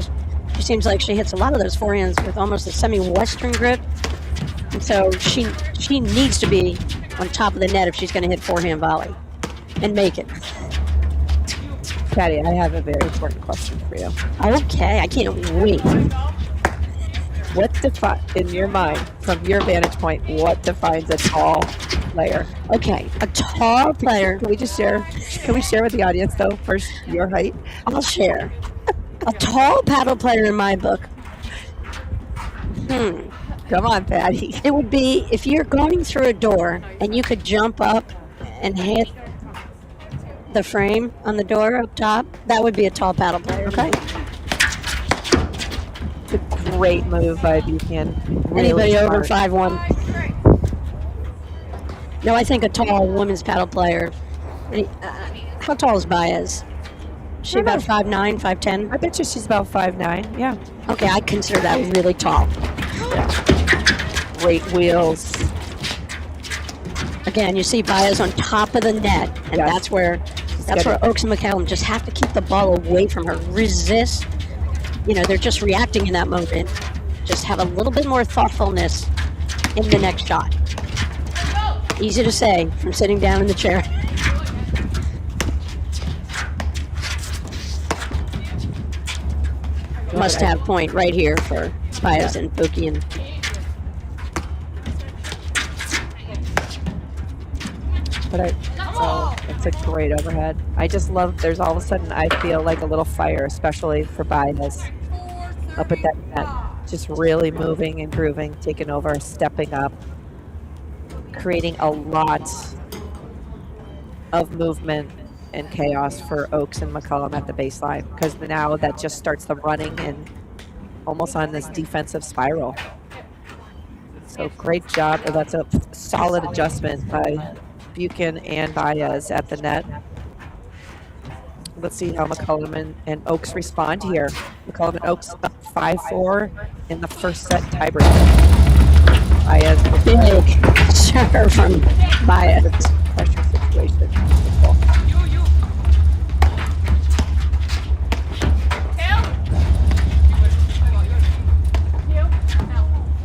Speaker 3: She seems like she hits a lot of those forehands with almost a semi-western grip. And so she needs to be on top of the net if she's going to hit forehand volley and make it.
Speaker 1: Patty, I have a very important question for you.
Speaker 3: Okay, I can't wait.
Speaker 1: What in your mind, from your vantage point, what defines a tall player?
Speaker 3: Okay, a tall player.
Speaker 1: Can we just share? Can we share with the audience though? First, your height.
Speaker 3: I'll share. A tall paddle player in my book.
Speaker 1: Come on, Patty.
Speaker 3: It would be if you're going through a door and you could jump up and hit the frame on the door up top. That would be a tall paddle player.
Speaker 1: Okay. It's a great move by Buiukian. Really
Speaker 3: Anybody over
Speaker 1: smart.
Speaker 3: 5'1". No, I think a tall women's paddle player. How tall is Baez? Is she about 5'9", 5'10"?
Speaker 1: I bet you she's about 5'9". Yeah.
Speaker 3: Okay, I consider that really tall.
Speaker 1: Great wheels.
Speaker 3: Again, you see Baez on top of the net, and
Speaker 1: Yes.
Speaker 3: that's where Oaks and Mccallum just have to keep the ball away from her. Resist. They're just reacting in that moment. Just have a little bit more thoughtfulness in the next shot. Easy to say from sitting down in the chair. Must-have point right here for Baez and Buiukian.
Speaker 1: But it's a great overhead. I just love, there's all of a sudden, I feel like a little fire, especially for Baez. Up at that net, just really moving and grooving, taking over, stepping up, creating a lot of movement and chaos for Oaks and Mccallum at the baseline, because now that just starts them running and almost on this defensive spiral. So great job. That's a solid adjustment by Buiukian and Baez at the net. Let's see how Mccallum and Oaks respond here. Mccallum and Oaks up 5-4 in the first set tiebreaker. Baez with
Speaker 3: Big serve from Baez.
Speaker 1: pressure situation.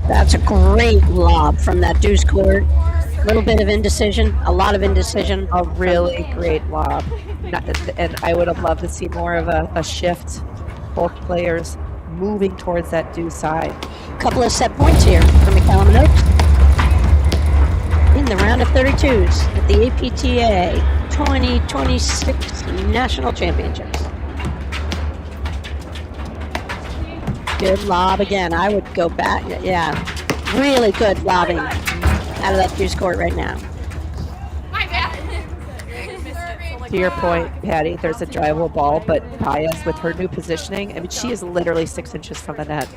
Speaker 3: That's a great lob from that deuce court. A little bit of indecision, a lot of indecision.
Speaker 1: A really great lob. And I would have loved to see more of a shift. Both players moving towards that due side.
Speaker 3: Couple of set points here for Mccallum and Oaks in the round of 32s at the APTA 2026 National Championships. Good lob again. I would go back. Yeah, really good lobbing out of that deuce court right now.
Speaker 1: To your point, Patty, there's a drivable ball, but Baez with her new positioning, I mean, she is literally 6 inches from the net.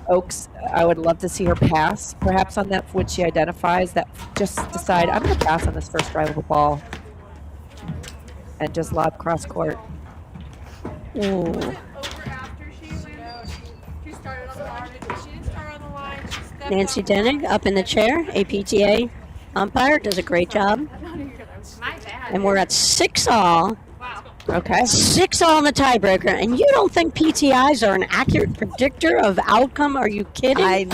Speaker 1: Oaks, I would love to see her pass, perhaps on that when she identifies that. Just decide I'm going to pass on this first drive of the ball, and just lob cross court.
Speaker 3: Ooh.
Speaker 4: Over after she went. She started on the line. She didn't start on the line. She stepped
Speaker 3: Nancy
Speaker 4: up.
Speaker 3: Denning up in the chair. APTA umpire does a great job.
Speaker 4: My bad.
Speaker 3: And we're at 6-all.
Speaker 4: Wow.
Speaker 1: Okay.
Speaker 3: 6-all in the tiebreaker. And you don't think PTIs are an accurate predictor of outcome? Are you kidding?
Speaker 1: I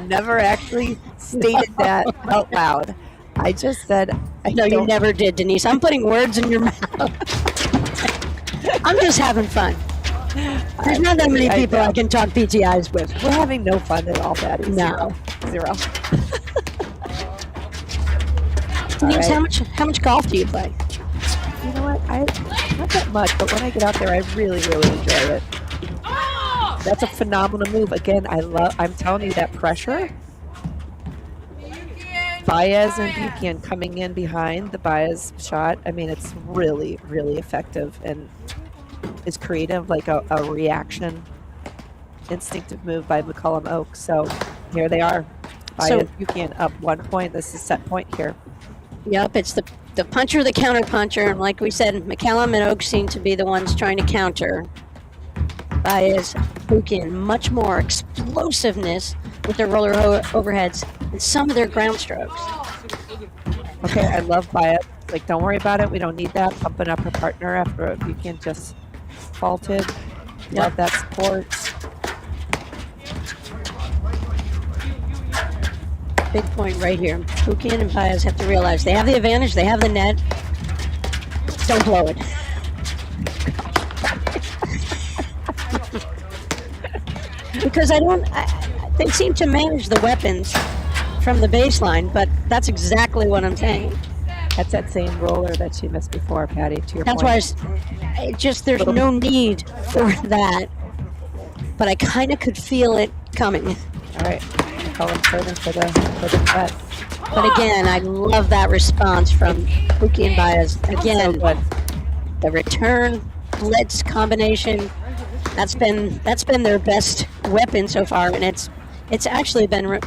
Speaker 1: never actually stated that out loud. I just said
Speaker 3: No, you never did, Denise. I'm putting words in your mouth. I'm just having fun. There's not that many people I can talk PTIs with.
Speaker 1: We're having no fun at all, Patty.
Speaker 3: No.
Speaker 1: Zero.
Speaker 3: Denise,
Speaker 1: right.
Speaker 3: how much golf do you play?
Speaker 1: You know what? Not that much, but when I get out there, I really, really enjoy it. That's a phenomenal move. Again, I'm telling you that pressure. Baez and Buiukian coming in behind the Baez shot. I mean, it's really, really effective and is creative, like a reaction, instinctive move by Mccallum Oaks. So here they are. Baez, Buiukian up 1 point. This is set point here.
Speaker 3: Yep, it's the puncher, the counter puncher, and like we said, Mccallum and Oaks seem to be the ones trying to counter. Baez, Buiukian, much more explosiveness with their roller overheads and some of their ground strokes.
Speaker 1: Okay, I love Baez. Like, don't worry about it. We don't need that. Pumping up her partner after Buiukian just faulted. Love that support.
Speaker 3: Big point right here. Buiukian and Baez have to realize they have the advantage. They have the net. Don't blow it. Because they seem to manage the weapons from the baseline, but that's exactly what I'm saying.
Speaker 1: That's that same roller that she missed before, Patty, to your
Speaker 3: That's
Speaker 1: point.
Speaker 3: why there's no need for that, but I kind of could feel it coming.
Speaker 1: All right, Mccallum serving for the cut.
Speaker 3: But again, I love that response from Buiukian and Baez. Again, the return blitz combination, that's been their best weapon so far, and it's actually been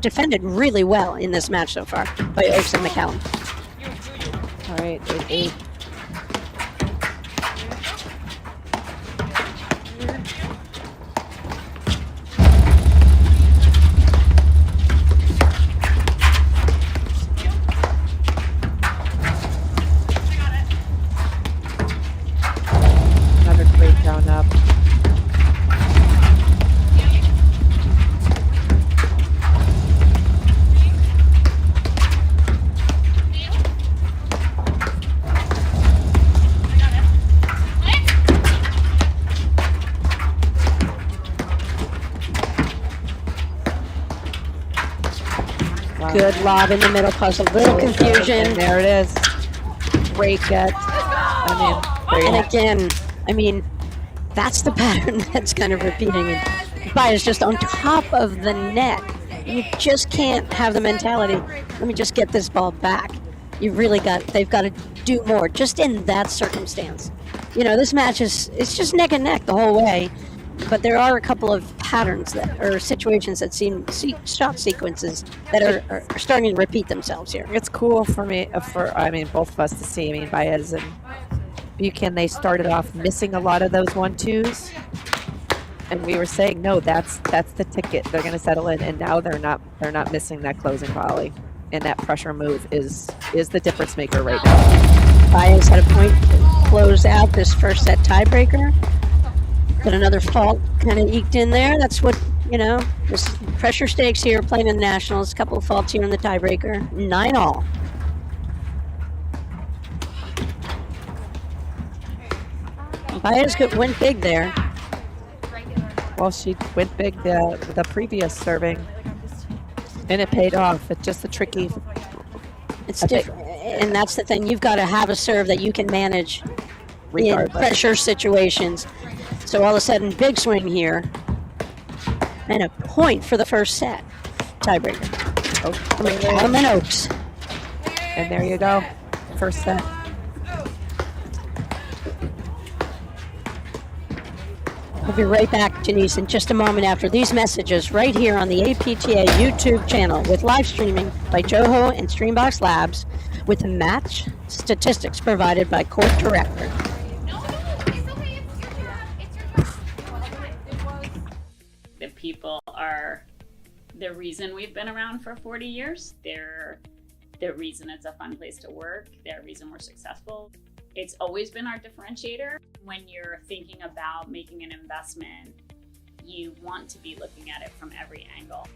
Speaker 3: defended really well in this match so far by Oaks and Mccallum.
Speaker 1: All right, 8-8. Another breakdown up.
Speaker 3: Good lob in the middle, caused a little confusion.
Speaker 1: And there it is. Great get.
Speaker 3: And again, that's the pattern that's kind of repeating. And Baez just on top of the net. You just can't have the mentality, let me just get this ball back. They've got to do more just in that circumstance. This match it's just neck and neck the whole way. But there are a couple of patterns or situations that seem shot sequences that are starting to repeat themselves here.
Speaker 1: It's cool for me, both of us to see. Baez and Buiukian, they started off missing a lot of those 1-2s, and we were saying, no, that's the ticket. They're going to settle in, and now they're not missing that closing volley, and that pressure move is the difference maker right now.
Speaker 3: Baez had a point to close out this first set tiebreaker. But another fault kind of eked in there. That's what, there's pressure stakes here playing in the Nationals. A couple of faults here in the tiebreaker. 9-all. Baez went big there.
Speaker 1: Well, she went big the previous serving, and it paid off. It's just a tricky.
Speaker 3: It's different. And that's the thing. You've got to have a serve that you can manage
Speaker 1: Regardless.
Speaker 3: in pressure situations. So all of a sudden, big swing here. And a point for the first set. Tiebreaker. Mccallum and Oaks.
Speaker 1: And there you go. First set.
Speaker 3: We'll be right back, Denise, in just a moment after these messages right here on the APTA YouTube channel with live streaming by Joho and Streambox Labs with the match statistics provided by Court Director.
Speaker 4: No, it's okay. It's your job. It's your job. It was.
Speaker 6: The people are the reason we've been around for 40 years. They're the reason it's a fun place to work. They're the reason we're successful. It's always been our differentiator. When you're thinking about making an investment, you want to be looking at it from every angle.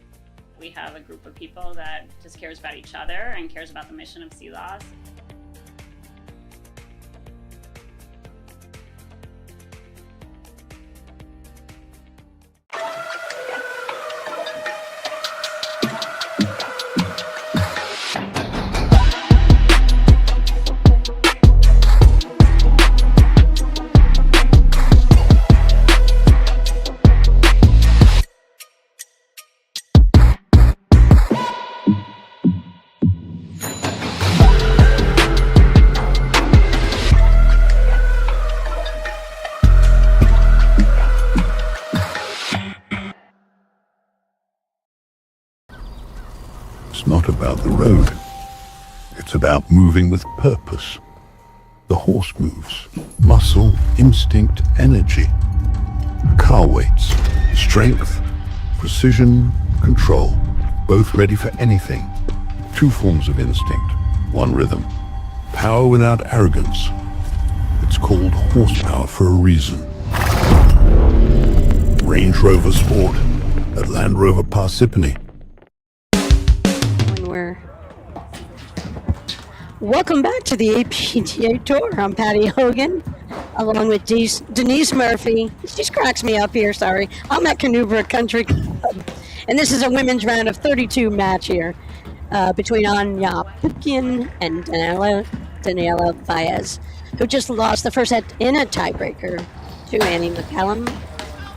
Speaker 6: We have a group of people that just cares about each other and cares about the mission of Sea Loss.
Speaker 7: It's not about the road. It's about moving with purpose. The horse moves. Muscle, instinct, energy. Car weights. Strength, precision, control. Both ready for anything. Two forms of instinct. One rhythm. Power without arrogance. It's called horsepower for a reason. Range Rover Sport at Land Rover Parsippany.
Speaker 3: Welcome back to the APTA Tour. I'm Patty Hogan, along with Denise Murphy. She just cracks me up here, sorry. I'm at Canubra Country Club, and this is a women's round of 32 match here between Anya Buiukian and Daniela Baez, who just lost the first set in a tiebreaker to Annie Mccallum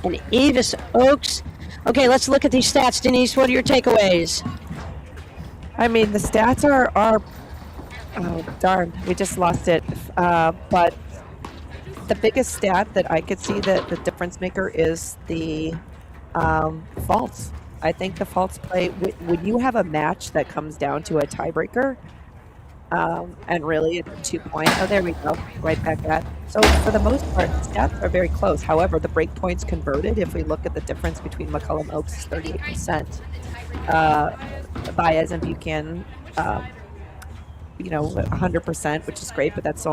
Speaker 3: and Avis Oaks. Okay, let's look at these stats. Denise, what are your takeaways?
Speaker 1: I mean, the stats are oh, darn, we just lost it. But the biggest stat that I could see that the difference maker is the faults. I think the faults play, when you have a match that comes down to a tiebreaker, and really it's a 2-point, oh, there we go, right back at. So for the most part, the stats are very close. However, the break points converted, if we look at the difference between McCallum Oaks is 38%. Baez and Buiukian, 100%, which is great, but that's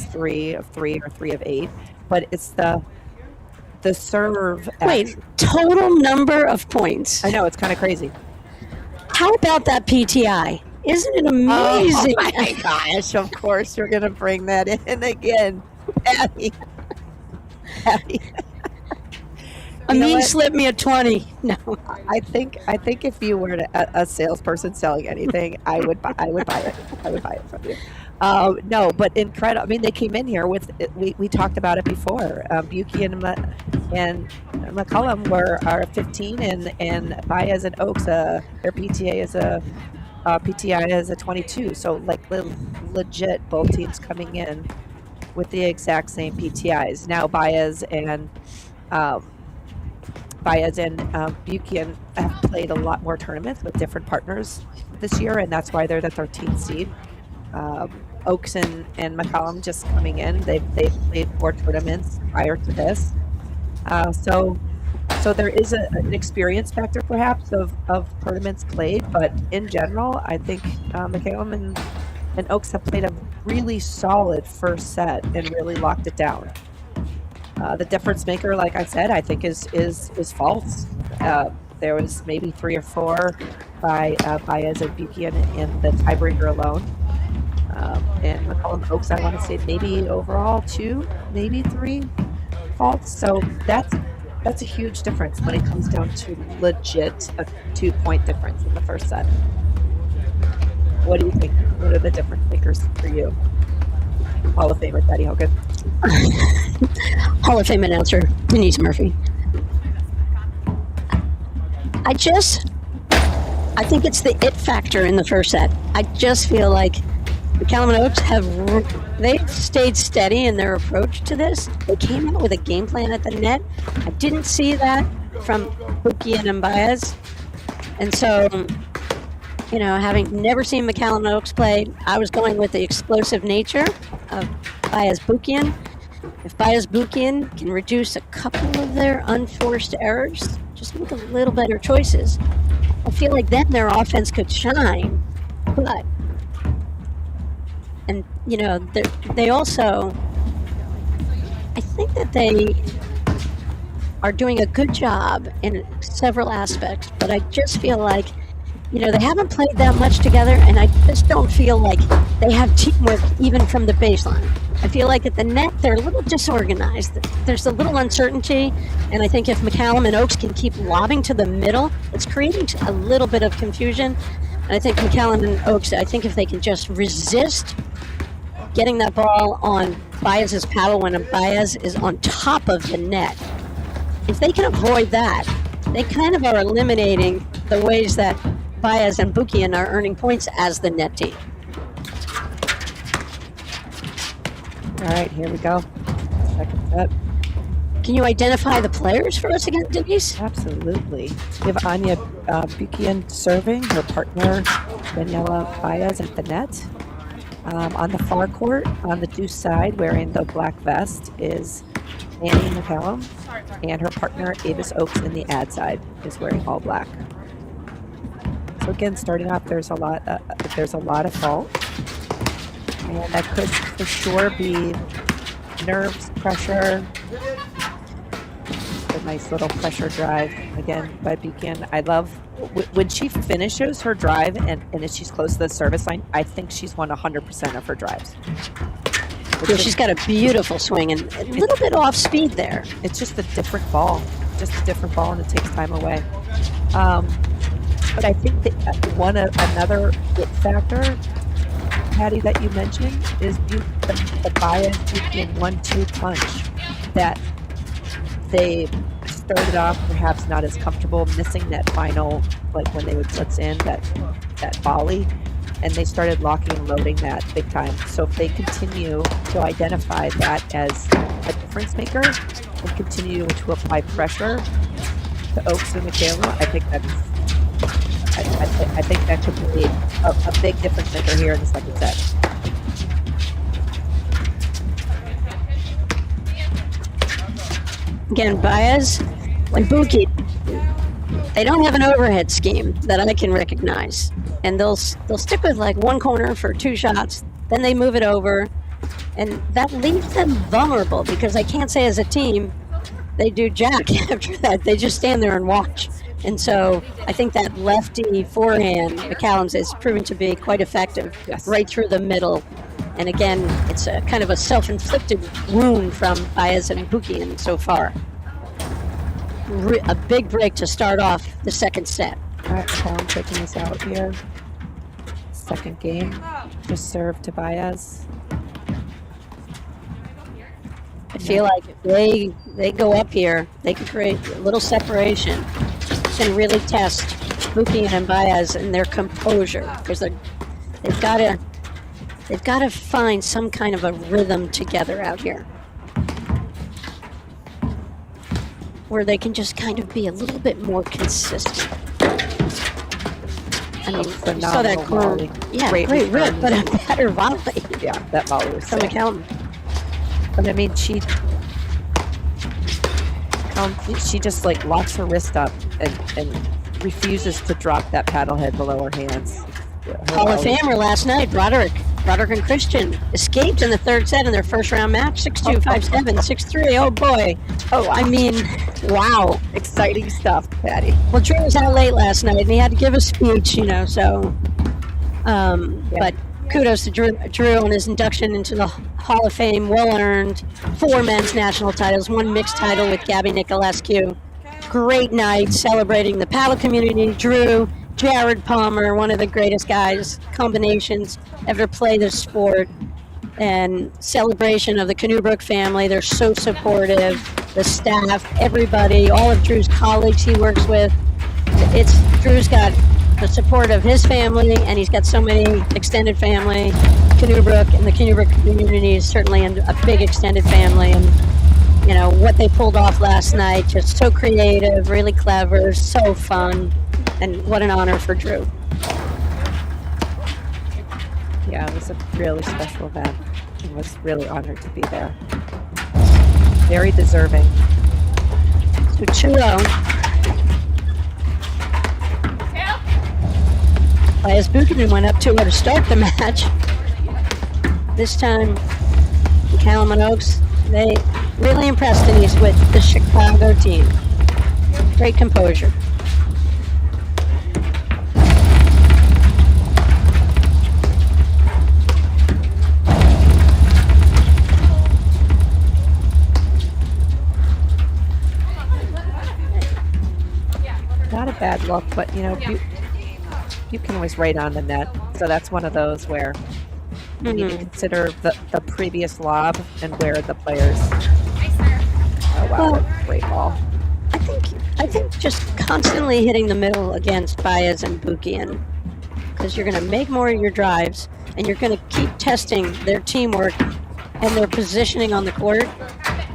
Speaker 1: 3 of 3 or 3 of 8. But it's the serve.
Speaker 3: Wait, total number of points.
Speaker 1: I know, it's kind of crazy.
Speaker 3: How about that PTI? Isn't it amazing?
Speaker 1: Oh my gosh! Of course, you're gonna bring that in again, Patty.
Speaker 3: Amin slipped me a 20. No,
Speaker 1: I think if you were a salesperson selling anything, I would buy it. I would buy it from you. No, but incredible. I mean, they came in here with we talked about it before. Buiukian and McCallum are 15, and Baez and Oaks, their PTA is PTI is a 22. So like legit, both teams coming in with the exact same PTIs. Now Baez and Buiukian have played a lot more tournaments with different partners this year, and that's why they're the 13th seed. Oaks and McCallum just coming in. They've played 4 tournaments prior to this. So there is an experience factor perhaps of tournaments played, but in general, I think McCallum and Oaks have played a really solid first set and really locked it down. The difference maker, like I said, I think is false. There was maybe 3 or 4 by Baez and Buiukian in the tiebreaker alone. And McCallum Oaks, I want to say maybe overall 2, maybe 3 faults. So that's a huge difference when it comes down to legit a 2-point difference in the first set. What do you think? What are the difference makers for you? Hall of Famer Patty Hogan.
Speaker 3: Hall of Fame announcer Denise Murphy. I think it's the it factor in the first set. I just feel like McCallum and Oaks have they stayed steady in their approach to this. They came out with a game plan at the net. I didn't see that from Buiukian and Baez. And so, having never seen Mccallum Oaks play, I was going with the explosive nature of Baez Buiukian. If Baez Buiukian can reduce a couple of their unforced errors, just make a little better choices, I feel like then their offense could shine. But, and they also, I think that they are doing a good job in several aspects, but I just feel like, they haven't played that much together, and I just don't feel like they have teamwork even from the baseline. I feel like at the net, they're a little disorganized. There's a little uncertainty, and I think if Mccallum and Oaks can keep lobbing to the middle, it's creating a little bit of confusion. And I think Mccallum and Oaks, I think if they can just resist getting that ball on Baez's paddle when Baez is on top of the net, if they can avoid that, they kind of are eliminating the ways that Baez and Buiukian are earning points as the net team.
Speaker 1: All right, here we go. Second set.
Speaker 3: Can you identify the players for us again, Denise?
Speaker 1: Absolutely. We have Anya Buiukian serving, her partner Daniela Baez at the net. On the far court, on the deuce side, wearing the black vest, is Annie Mccallum, and her partner Avis Oaks in the ad side is wearing all black. So again, starting off, there's a lot of fault, and that could for sure be nerves, pressure. A nice little pressure drive again by Buiukian. I love when she finishes her drive and if she's close to the service line. I think she's won 100% of her drives.
Speaker 3: Yeah, she's got a beautiful swing and a little bit off speed there.
Speaker 1: It's just a different ball, and it takes time away. But I think that another it factor, Patty, that you mentioned is the Baez Buiukian 1-2 punch that they started off perhaps not as comfortable, missing that final, like when they would blitz in that volley, and they started locking and loading that big time. So if they continue to identify that as a difference maker and continue to apply pressure to Oaks and Mccallum, I think that could be a big difference maker here in the second set.
Speaker 3: Again, Baez and Buiukian, they don't have an overhead scheme that I can recognize, and they'll stick with like one corner for two shots, then they move it over, and that leaves them vulnerable because I can't say as a team they do jack after that. They just stand there and watch. And so I think that lefty forehand, Mccallum's, is proven to be quite effective, right through the middle. And again, it's a kind of a self-inflicted wound from Baez and Buiukian so far. A big break to start off the second set.
Speaker 1: All right, Mccallum taking this out here. Second game, just served to Baez.
Speaker 3: I feel like if they go up here, they can create a little separation and really test Buiukian and Baez and their composure, because they've got to find some kind of a rhythm together out here where they can just kind of be a little bit more consistent. I mean, you saw that corner. Yeah, great rip, but a better volley.
Speaker 1: Yeah, that volley was
Speaker 3: from Mccallum.
Speaker 1: But I mean, she just like locks her wrist up and refuses to drop that paddle head below her hands.
Speaker 3: Hall of Famer last night, Broderick and Christian escaped in the third set in their first round match, 6-2, 5-7, 6-3. Oh boy. Oh, I mean, wow.
Speaker 1: Exciting stuff, Patty.
Speaker 3: Well, Drew was out late last night and he had to give a speech, so. But kudos to Drew on his induction into the Hall of Fame. Well earned. 4 men's national titles, 1 mixed title with Gabby Nicolescu. Great night celebrating the paddle community. Drew, Jared Palmer, one of the greatest combinations ever play this sport, and celebration of the Canoebrook family. They're so supportive. The staff, everybody, all of Drew's colleagues he works with. Drew's got the support of his family, and he's got so many extended family. Canoe and the Canoe community is certainly a big extended family, and you know what they pulled off last night, just so creative, really clever, so fun, and what an honor for Drew.
Speaker 1: Yeah, it was a really special event. I was really honored to be there. Very deserving.
Speaker 3: So 2-0. Baez Buiukian went up 2-0 to start the match. This time, Mccallum and Oaks, they really impressed Denise with the Chicago team. Great composure.
Speaker 1: Not a bad look, but you know, Buiukian was right on the net. So that's one of those where you need to consider the previous lob and where the players. Oh wow,
Speaker 3: Well,
Speaker 1: great ball.
Speaker 3: I think just constantly hitting the middle against Baez and Buiukian, because you're going to make more of your drives, and you're going to keep testing their teamwork and their positioning on the court.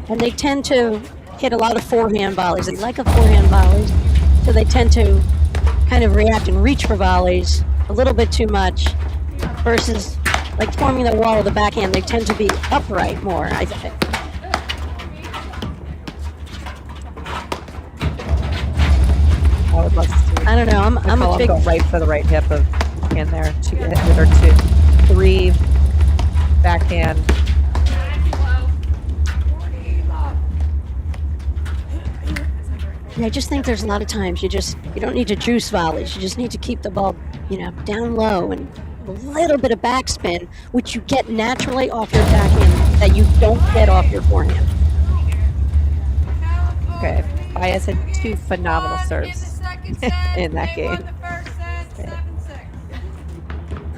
Speaker 3: And they tend to hit a lot of forehand volleys. They like a forehand volleys, so they tend to kind of react and reach for volleys a little bit too much, versus like forming the wall of the backhand. They tend to be upright more, I think.
Speaker 1: I would love to see.
Speaker 3: I don't know. I'm a
Speaker 1: Mccallum
Speaker 3: big
Speaker 1: go right for the right hip of in there. Two hit with her 3 backhand.
Speaker 3: Yeah, I just think there's a lot of times you don't need to juice volleys. You just need to keep the ball, down low and a little bit of backspin, which you get naturally off your backhand that you don't get off your forehand.
Speaker 1: Okay, Baez had 2 phenomenal serves in that game. Okay.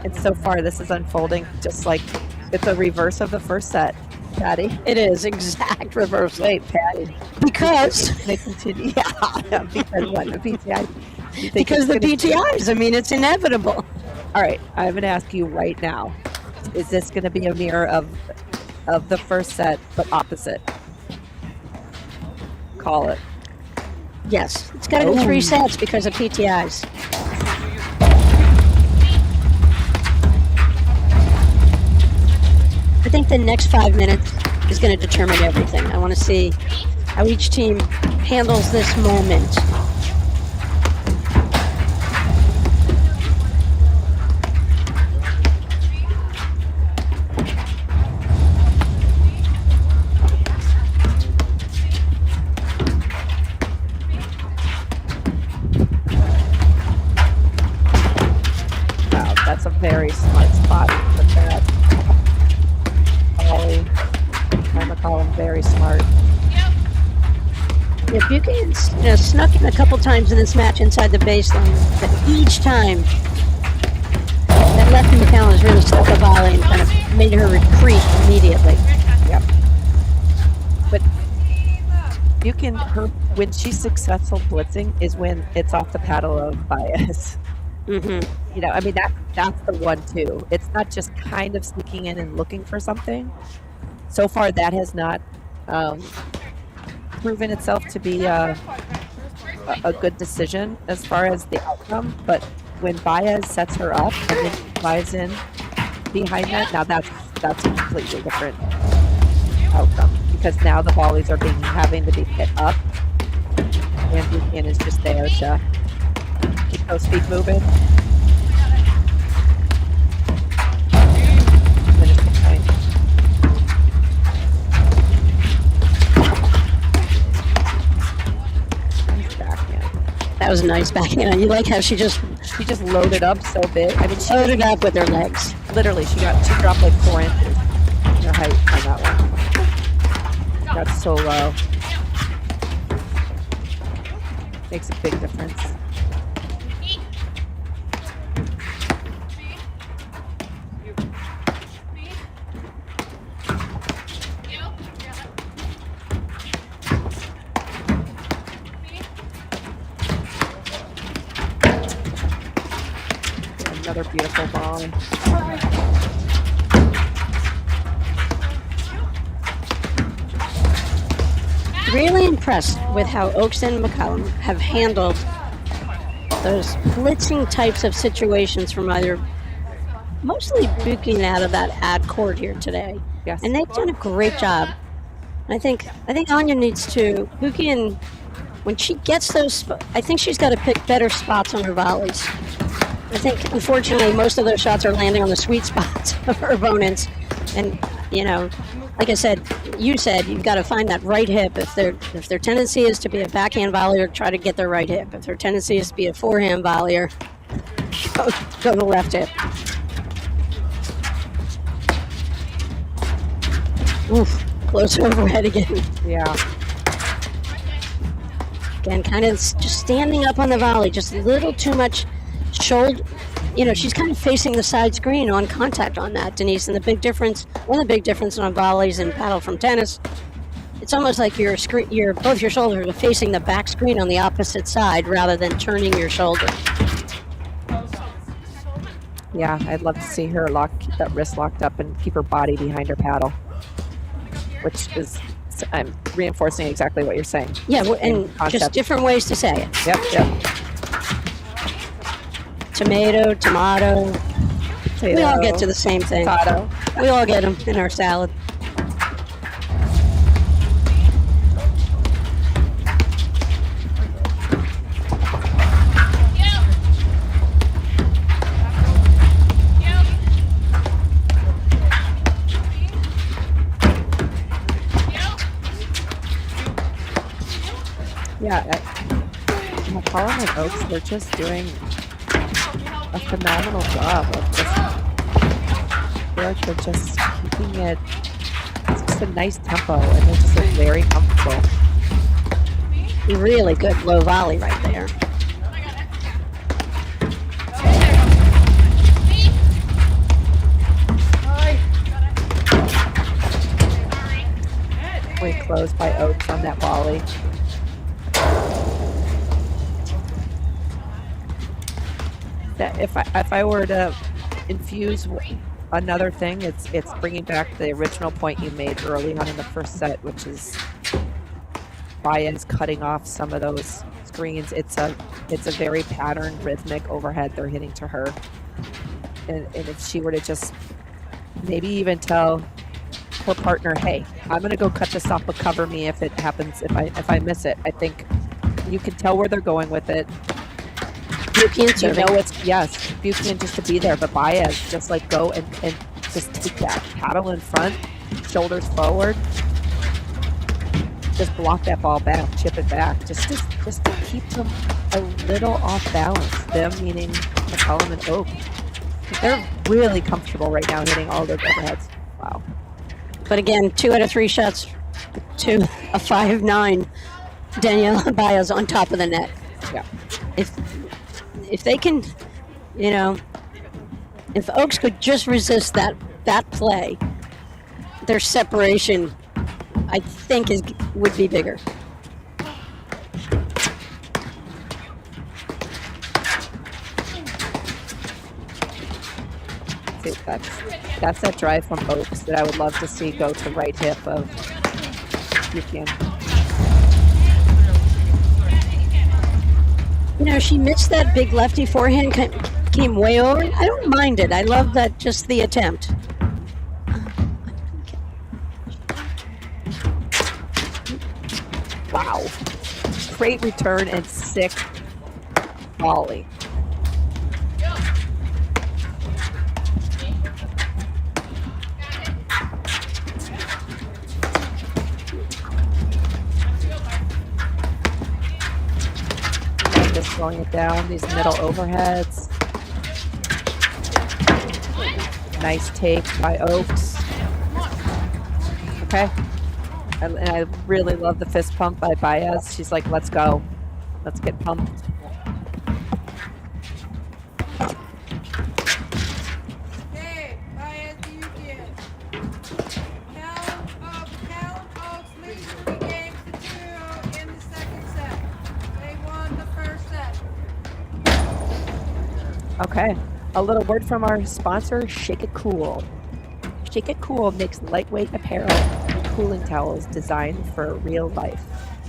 Speaker 1: And so far, this is unfolding just like it's a reverse of the first set. Patty.
Speaker 3: It is exact reverse.
Speaker 1: Wait, Patty.
Speaker 3: Because
Speaker 1: They continue. Yeah, because what? The PTI? You think
Speaker 3: because
Speaker 1: it's
Speaker 3: the
Speaker 1: gonna-
Speaker 3: PTIs, I mean, it's inevitable.
Speaker 1: All right, I'm going to ask you right now. Is this going to be a mirror of the first set, but opposite? Call it.
Speaker 3: Yes, it's got to go 3 sets because of PTIs. I think the next 5 minutes is going to determine everything. I want to see how each team handles this moment.
Speaker 1: Wow, that's a very smart spot for that. Ollie, Mccallum, very smart.
Speaker 3: Yeah, Buiukian's snuck in a couple times in this match inside the baseline, but each time that lefty Mccallum has really stuck a volley and kind of made her retreat immediately.
Speaker 1: Yep. But Buiukian, when she's successful blitzing is when it's off the paddle of Baez.
Speaker 3: Mm-hmm.
Speaker 1: I mean that's the one too. It's not just kind of sneaking in and looking for something. So far, that has not proven itself to be a good decision as far as the outcome. But when Baez sets her up and then flies in behind that, now that's a completely different outcome because now the volleys are having to be hit up, and Buiukian is just there to keep those feet moving. Finish the point. Nice backhand.
Speaker 3: That was a nice backhand. You like how she just
Speaker 1: Loaded up so big. I mean, she
Speaker 3: loaded up with her legs.
Speaker 1: literally she dropped like 4 inches in her height on that one. That's so low. Makes a big difference. Another beautiful ball.
Speaker 3: Really impressed with how Oaks and Mccallum have handled those blitzing types of situations from either mostly Buiukian out of that ad court here today.
Speaker 1: Yes.
Speaker 3: And they've done a great job. I think Anya needs to Buiukian when she gets those. I think she's got to pick better spots on her volleys. I think unfortunately most of those shots are landing on the sweet spots of her opponents, and like I said, you said you've got to find that right hip. If their tendency is to be a backhand volleyer, try to get their right hip. If their tendency is to be a forehand volleyer, go to the left hip. Oof, close overhead again.
Speaker 1: Yeah.
Speaker 3: Again, kind of just standing up on the volley, just a little too much shoulder. She's kind of facing the side screen on contact on that, Denise. And one of the big differences on volleys and paddle from tennis, it's almost like both your shoulders are facing the back screen on the opposite side rather than turning your shoulder.
Speaker 1: Yeah, I'd love to see her keep that wrist locked up and keep her body behind her paddle, which is, I'm reinforcing exactly what you're saying.
Speaker 3: Yeah, and just different ways to say it.
Speaker 1: Yep.
Speaker 3: Tomato.
Speaker 1: Potato,
Speaker 3: We all get to the same thing.
Speaker 1: potato.
Speaker 3: We all get them in our salad.
Speaker 1: Yeah, Mccallum and Oaks, they're just doing a phenomenal job of just, I feel like they're just keeping it, it's just a nice tempo, and they're just very comfortable.
Speaker 3: Really good low volley right there.
Speaker 1: Great close by Oaks on that volley. That if I were to infuse another thing, it's bringing back the original point you made early on in the first set, which is Baez cutting off some of those screens. It's a very patterned, rhythmic overhead they're hitting to her, and if she were to just maybe even tell her partner, hey, I'm gonna go cut this off, but cover me if it happens, if I miss it. I think you can tell where they're going with it.
Speaker 3: Buiukian serving.
Speaker 1: Buiukian just to be there, but Baez just like go and just take that paddle in front, shoulders forward, just block that ball back, chip it back, just to keep them a little off balance. Them meaning Mccallum and Oak. They're really comfortable right now hitting all those overheads. Wow.
Speaker 3: But again, 2 out of 3 shots to a 5'9" Daniela Baez on top of the net.
Speaker 1: Yeah.
Speaker 3: If they can, if Oaks could just resist that play, their separation, I think, would be bigger.
Speaker 1: See, that's that drive from Oaks that I would love to see go to right hip of Buiukian.
Speaker 3: She missed that big lefty forehand, came way over. I don't mind it. I love that, just the attempt.
Speaker 1: Wow. Great return and sick volley. Just slowing it down, these middle overheads. Nice take by Oaks. Okay. And I really love the fist pump by Baez. She's like, let's go. Let's get pumped.
Speaker 4: Okay, Baez Buiukian. Mccallum Oaks leads 3 games to 2 in the second set. They won the first set.
Speaker 1: Okay. A little word from our sponsor, Shake It Cool. Shake It Cool makes lightweight apparel and cooling towels designed for real life.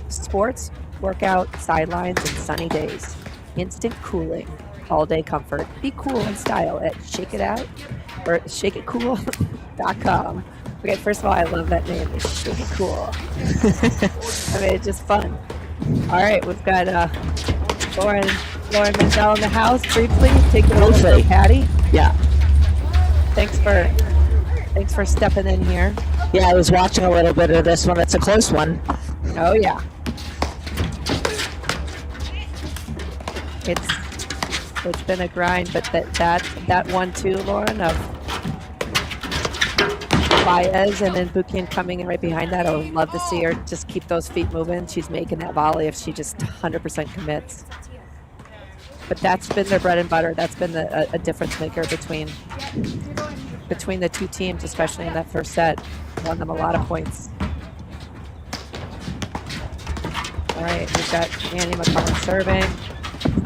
Speaker 1: Sports, workout, sidelines, and sunny days. Instant cooling, all-day comfort. Be cool in style at Shake It Out or shakeitcool.com. Okay, first of all, I love that name. It's Shake It Cool. I mean, it's just fun. All right, we've got Lauren Mendel in the house. Briefly, take it over for Patty.
Speaker 8: Yeah.
Speaker 1: Thanks for stepping in here.
Speaker 8: Yeah, I was watching a little bit of this one. It's a close one.
Speaker 1: Oh yeah. It's been a grind, but that one too, Lauren, of Baez and then Buiukian coming in right behind that. I would love to see her just keep those feet moving. She's making that volley if she just 100% commits. But that's been their bread and butter. That's been a difference maker between the two teams, especially in that first set. Won them a lot of points. All right, we've got Annie Mccallum serving.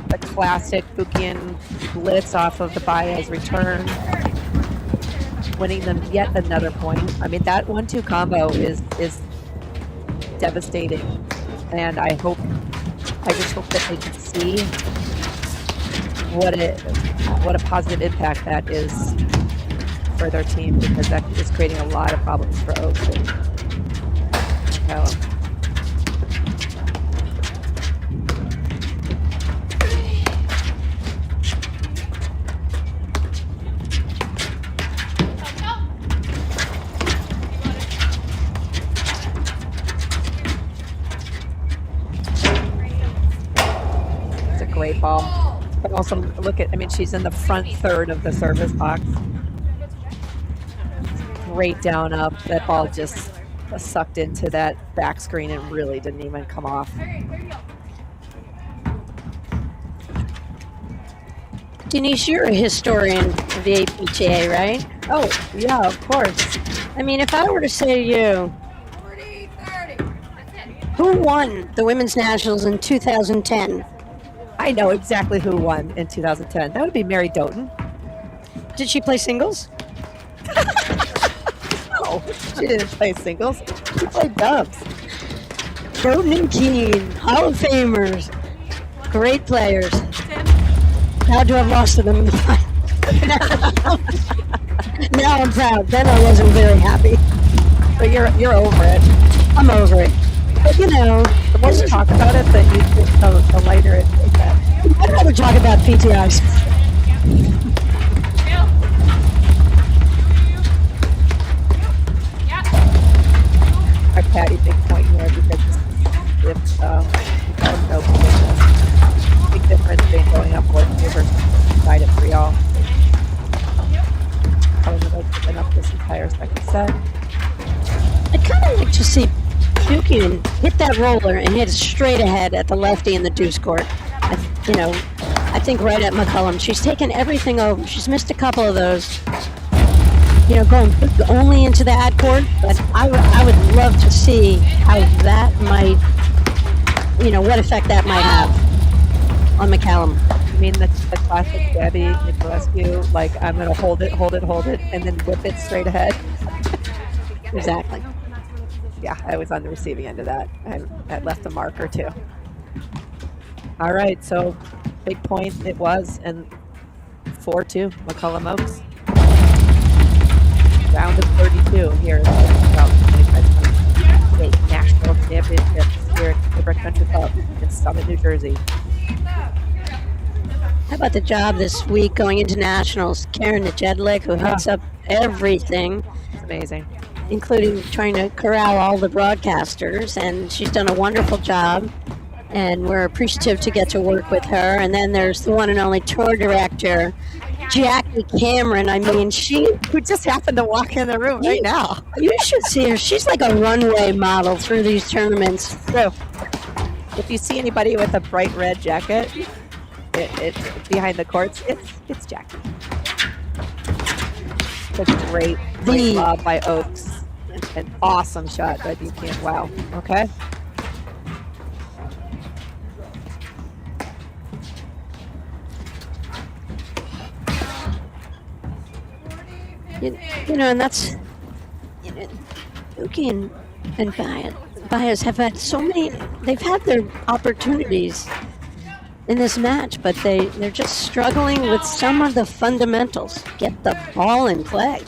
Speaker 1: The classic Buiukian blitz off of the Baez return. Winning them yet another point. I mean, that 1-2 combo is devastating. And I just hope that they can see what a positive impact that is for their team, because that is creating a lot of problems for Oaks and Mccallum. It's a great ball. But also look at, I mean, she's in the front third of the service box. Great down up. That ball just sucked into that back screen and really didn't even come off.
Speaker 3: Denise, you're a historian of the APTA, right?
Speaker 1: Oh, yeah, of course.
Speaker 3: I mean, if I were to say to you,
Speaker 4: 40-30.
Speaker 3: who won the Women's Nationals in 2010?
Speaker 1: I know exactly who won in 2010. That would be Mary Doughton.
Speaker 3: Did she play singles?
Speaker 1: No, she didn't play singles. She played dubs.
Speaker 3: Doughton and Keane, Hall of Famers, great players. Proud to have lost to them in the final. Now I'm proud. Then I wasn't very happy.
Speaker 1: But you're over it.
Speaker 3: I'm over it. But you know,
Speaker 1: The more you talk about it, the lighter it gets.
Speaker 3: I'd rather talk about PTIs.
Speaker 1: Our Patty big point here, because if no position, big difference between going up 4-2 versus tied at 3-all. Probably would have been up this entire second set.
Speaker 3: I'd kind of like to see Buiukian hit that roller and hit it straight ahead at the lefty in the deuce court. I think right at Mccallum. She's taken everything over. She's missed a couple of those. Going only into the ad court. But I would love to see how that might, what effect that might have on Mccallum.
Speaker 1: I mean, the classic Gabby Nicolescu, like, I'm going to hold it, and then whip it straight ahead.
Speaker 3: Exactly.
Speaker 1: Yeah, I was on the receiving end of that. That left a mark or two. All right, so big point it was, and 4-2, Mccallum Oaks. Round of 32 here in the 2025 National Championships here at the Brick Country Club in Summit, New Jersey.
Speaker 3: How about the job this week going into nationals? Karen Jedlik, who heads up everything.
Speaker 1: It's amazing.
Speaker 3: Including trying to corral all the broadcasters, and she's done a wonderful job, and we're appreciative to get to work with her. And then there's the one and only tour director, Jackie Cameron. I mean,
Speaker 1: Who just happened to walk in the room right now.
Speaker 3: You should see her. She's like a runway model through these tournaments.
Speaker 1: So, if you see anybody with a bright red jacket, it's behind the courts. It's Jackie. It's a great lob by Oaks. An awesome shot by Buiukian. Wow. Okay.
Speaker 3: You know, and that's you know, Buiukian and Baez have had so many. They've had their opportunities in this match, but they're just struggling with some of the fundamentals. Get the ball in play.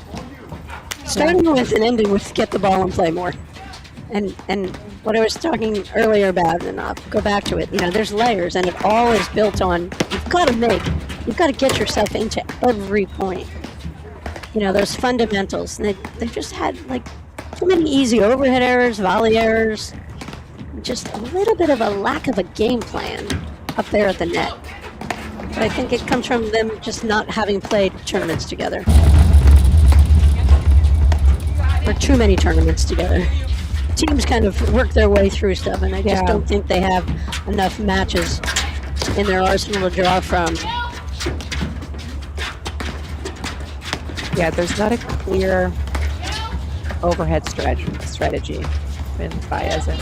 Speaker 3: Starting with and ending with get the ball in play more. And what I was talking earlier about, and I'll go back to it, you know, there's layers, and it all is built on, you've got to get yourself into every point. You know, those fundamentals. And they just had, like, too many easy overhead errors, volley errors, just a little bit of a lack of a game plan up there at the net. But I think it comes from them just not having played tournaments together. Or too many tournaments together. Teams kind of work their way through stuff, and I just don't think they have enough matches in their arsenal to draw from.
Speaker 1: Yeah, there's not a clear overhead strategy when Baez and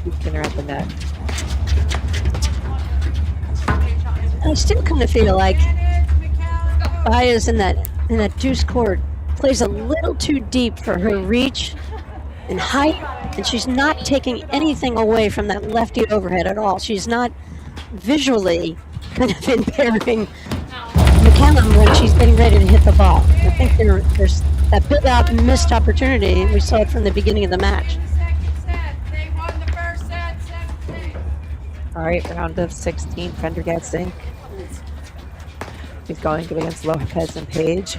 Speaker 1: Buiukian are at the net.
Speaker 3: I still kind of feel like Baez in that deuce court plays a little too deep for her reach and height, and she's not taking anything away from that lefty overhead at all. She's not visually kind of impairing Mccallum when she's getting ready to hit the ball. I think there's that bit out missed opportunity. We saw it from the beginning of the match.
Speaker 4: They won the first set, 17.
Speaker 1: All right, round of 16, Prendergast Zink. He's going against Lopez and Page.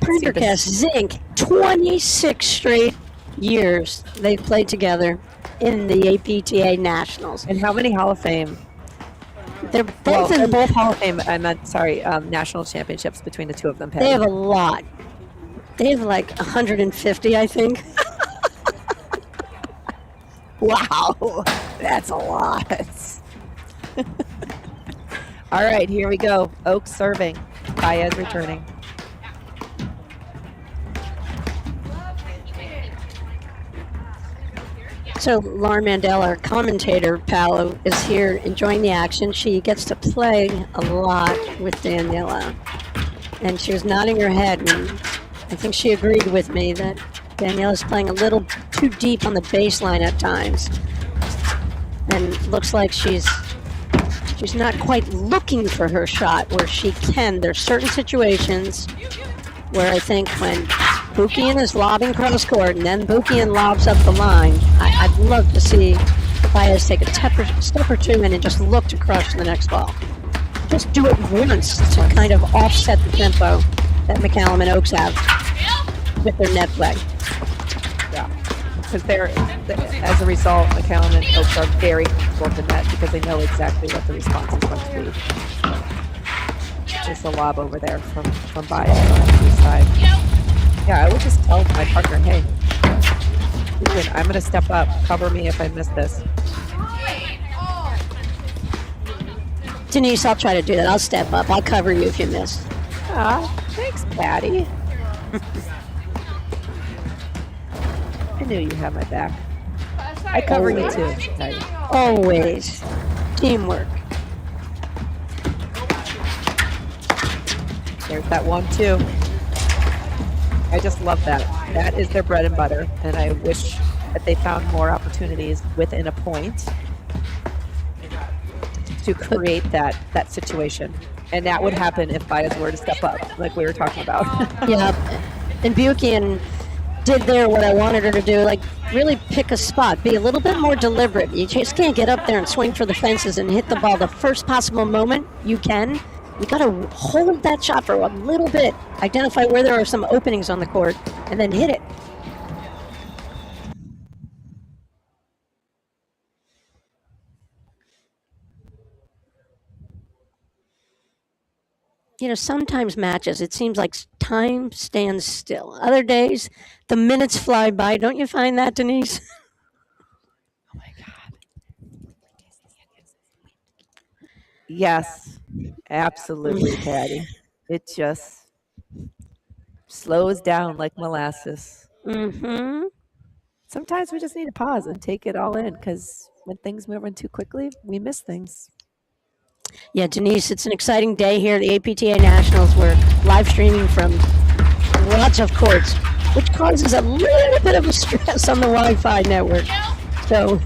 Speaker 3: Prendergast Zink, 26 straight years they've played together in the APTA Nationals.
Speaker 1: And how many Hall of Fame?
Speaker 3: They're both
Speaker 1: They're
Speaker 3: in
Speaker 1: both Hall of Fame. I meant, sorry, national championships between the two of them.
Speaker 3: They have a lot. They have like 150, I think.
Speaker 1: Wow, that's a lot. All right, here we go. Oaks serving. Baez returning.
Speaker 3: So Lauren Mandel, our commentator, Paolo, is here enjoying the action. She gets to play a lot with Daniela. And she was nodding her head, and I think she agreed with me that Daniela's playing a little too deep on the baseline at times. And looks like she's not quite looking for her shot where she can. There's certain situations where I think when Buiukian is lobbing cross court and then Buiukian lobs up the line, I'd love to see Baez take a step or two in and just look to crush the next ball. Just do it once to kind of offset the tempo that Mccallum and Oaks have with their net play.
Speaker 1: Yeah, because as a result, Mccallum and Oaks are very comfortable with the net because they know exactly what the response is going to be. Just a lob over there from Baez on the east side. Yeah, I would just tell my partner, hey, listen, I'm going to step up. Cover me if I miss this.
Speaker 3: Denise, I'll try to do that. I'll step up. I'll cover you if you miss.
Speaker 1: Thanks, Patty. I knew you had my back. I cover you too. Patty.
Speaker 3: Always. Teamwork.
Speaker 1: There's that 1-2. I just love that. That is their bread and butter, and I wish that they found more opportunities within a point to create that situation. And that would happen if Baez were to step up, like we were talking about.
Speaker 3: Yeah. And Buiukian did there what I wanted her to do, like really pick a spot, be a little bit more deliberate. You just can't get up there and swing for the fences and hit the ball the first possible moment you can. You got to hold that shot for a little bit, identify where there are some openings on the court, and then hit it. You know, sometimes matches, it seems like time stands still. Other days, the minutes fly by. Don't you find that, Denise?
Speaker 1: Oh my God. Yes, absolutely, Patty. It just slows down like molasses.
Speaker 3: Mm-hmm.
Speaker 1: Sometimes we just need to pause and take it all in because when things move in too quickly, we miss things.
Speaker 3: Yeah, Denise, it's an exciting day here at the APTA Nationals. We're live streaming from and lots of courts, which causes a little bit of a stress on the Wi-Fi network. So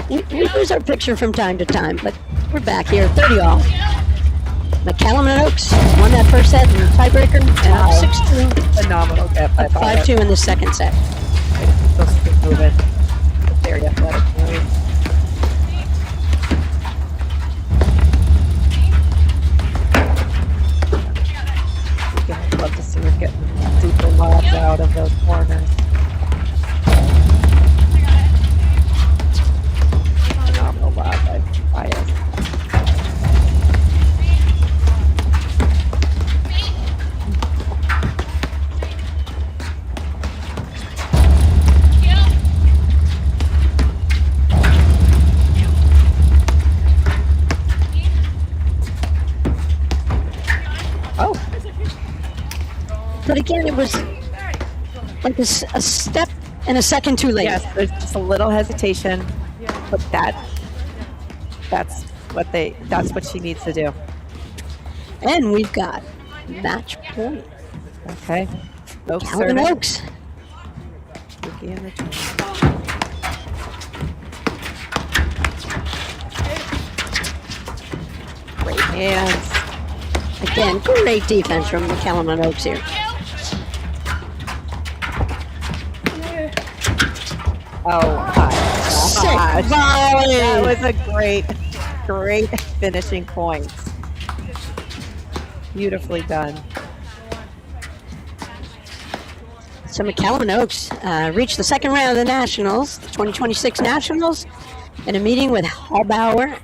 Speaker 3: we lose our picture from time to time, but we're back here, 30-all. Mccallum and Oaks won that first set in the tiebreaker, and up 6-2.
Speaker 1: Phenomenal get by Baez.
Speaker 3: 5-2 in the second set.
Speaker 1: Those keep moving. Very athletic. Very. I'd love to see her getting deeper lobs out of those corners. Phenomenal lob by Baez. Oh,
Speaker 3: But again, it was like a step and a second too late.
Speaker 1: yes, there's just a little hesitation, but that's what she needs to do.
Speaker 3: And we've got match point.
Speaker 1: Okay. Oaks
Speaker 3: Calvin
Speaker 1: serving.
Speaker 3: Oaks.
Speaker 1: Buiukian return. Great hands.
Speaker 3: Again, great defense from Mccallum and Oaks here.
Speaker 1: Oh my
Speaker 3: Sick
Speaker 1: gosh.
Speaker 3: volley.
Speaker 1: That was a great finishing point. Beautifully done.
Speaker 3: So Mccallum and Oaks reached the second round of the Nationals, the 2026 Nationals, in a meeting with Hallbauer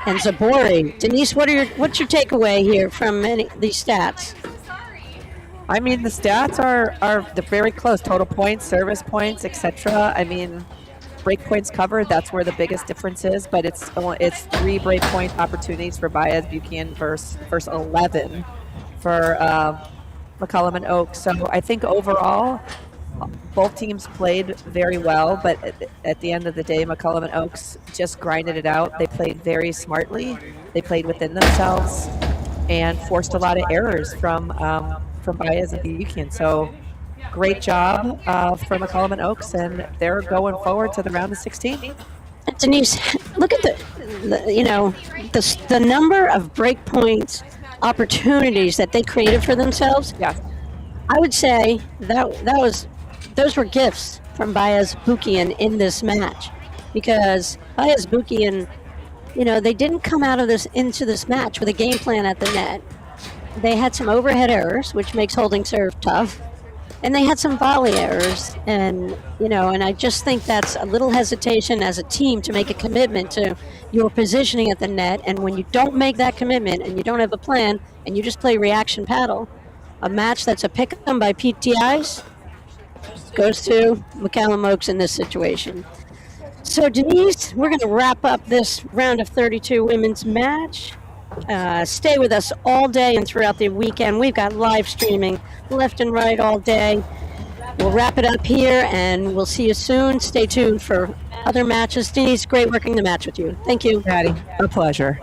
Speaker 3: and Zabori. Denise, what's your takeaway here from these stats?
Speaker 1: I mean, the stats are they're very close. Total points, service points, etc. I mean, break points covered. That's where the biggest difference is. But it's 3 break point opportunities for Baez Buiukian versus 11 for Mccallum and Oaks. So I think overall, both teams played very well. But at the end of the day, Mccallum and Oaks just grinded it out. They played very smartly. They played within themselves and forced a lot of errors from Baez and Buiukian. So great job for Mccallum and Oaks, and they're going forward to the round of 16.
Speaker 3: Denise, look at the number of break points opportunities that they created for themselves.
Speaker 1: Yes.
Speaker 3: I would say those were gifts from Baez Buiukian in this match, because Baez Buiukian, they didn't come out of into this match with a game plan at the net. They had some overhead errors, which makes holding serve tough, and they had some volley errors, and I just think that's a little hesitation as a team to make a commitment to your positioning at the net. And when you don't make that commitment and you don't have a plan and you just play reaction paddle, a match that's a pick 'em by PTIs goes to Mccallum Oaks in this situation. So Denise, we're going to wrap up this round of 32 women's match. Stay with us all day and throughout the weekend. We've got live streaming left and right all day. We'll wrap it up here, and we'll see you soon. Stay tuned for other matches. Denise, great working the match with you. Thank you.
Speaker 1: Patty, a pleasure.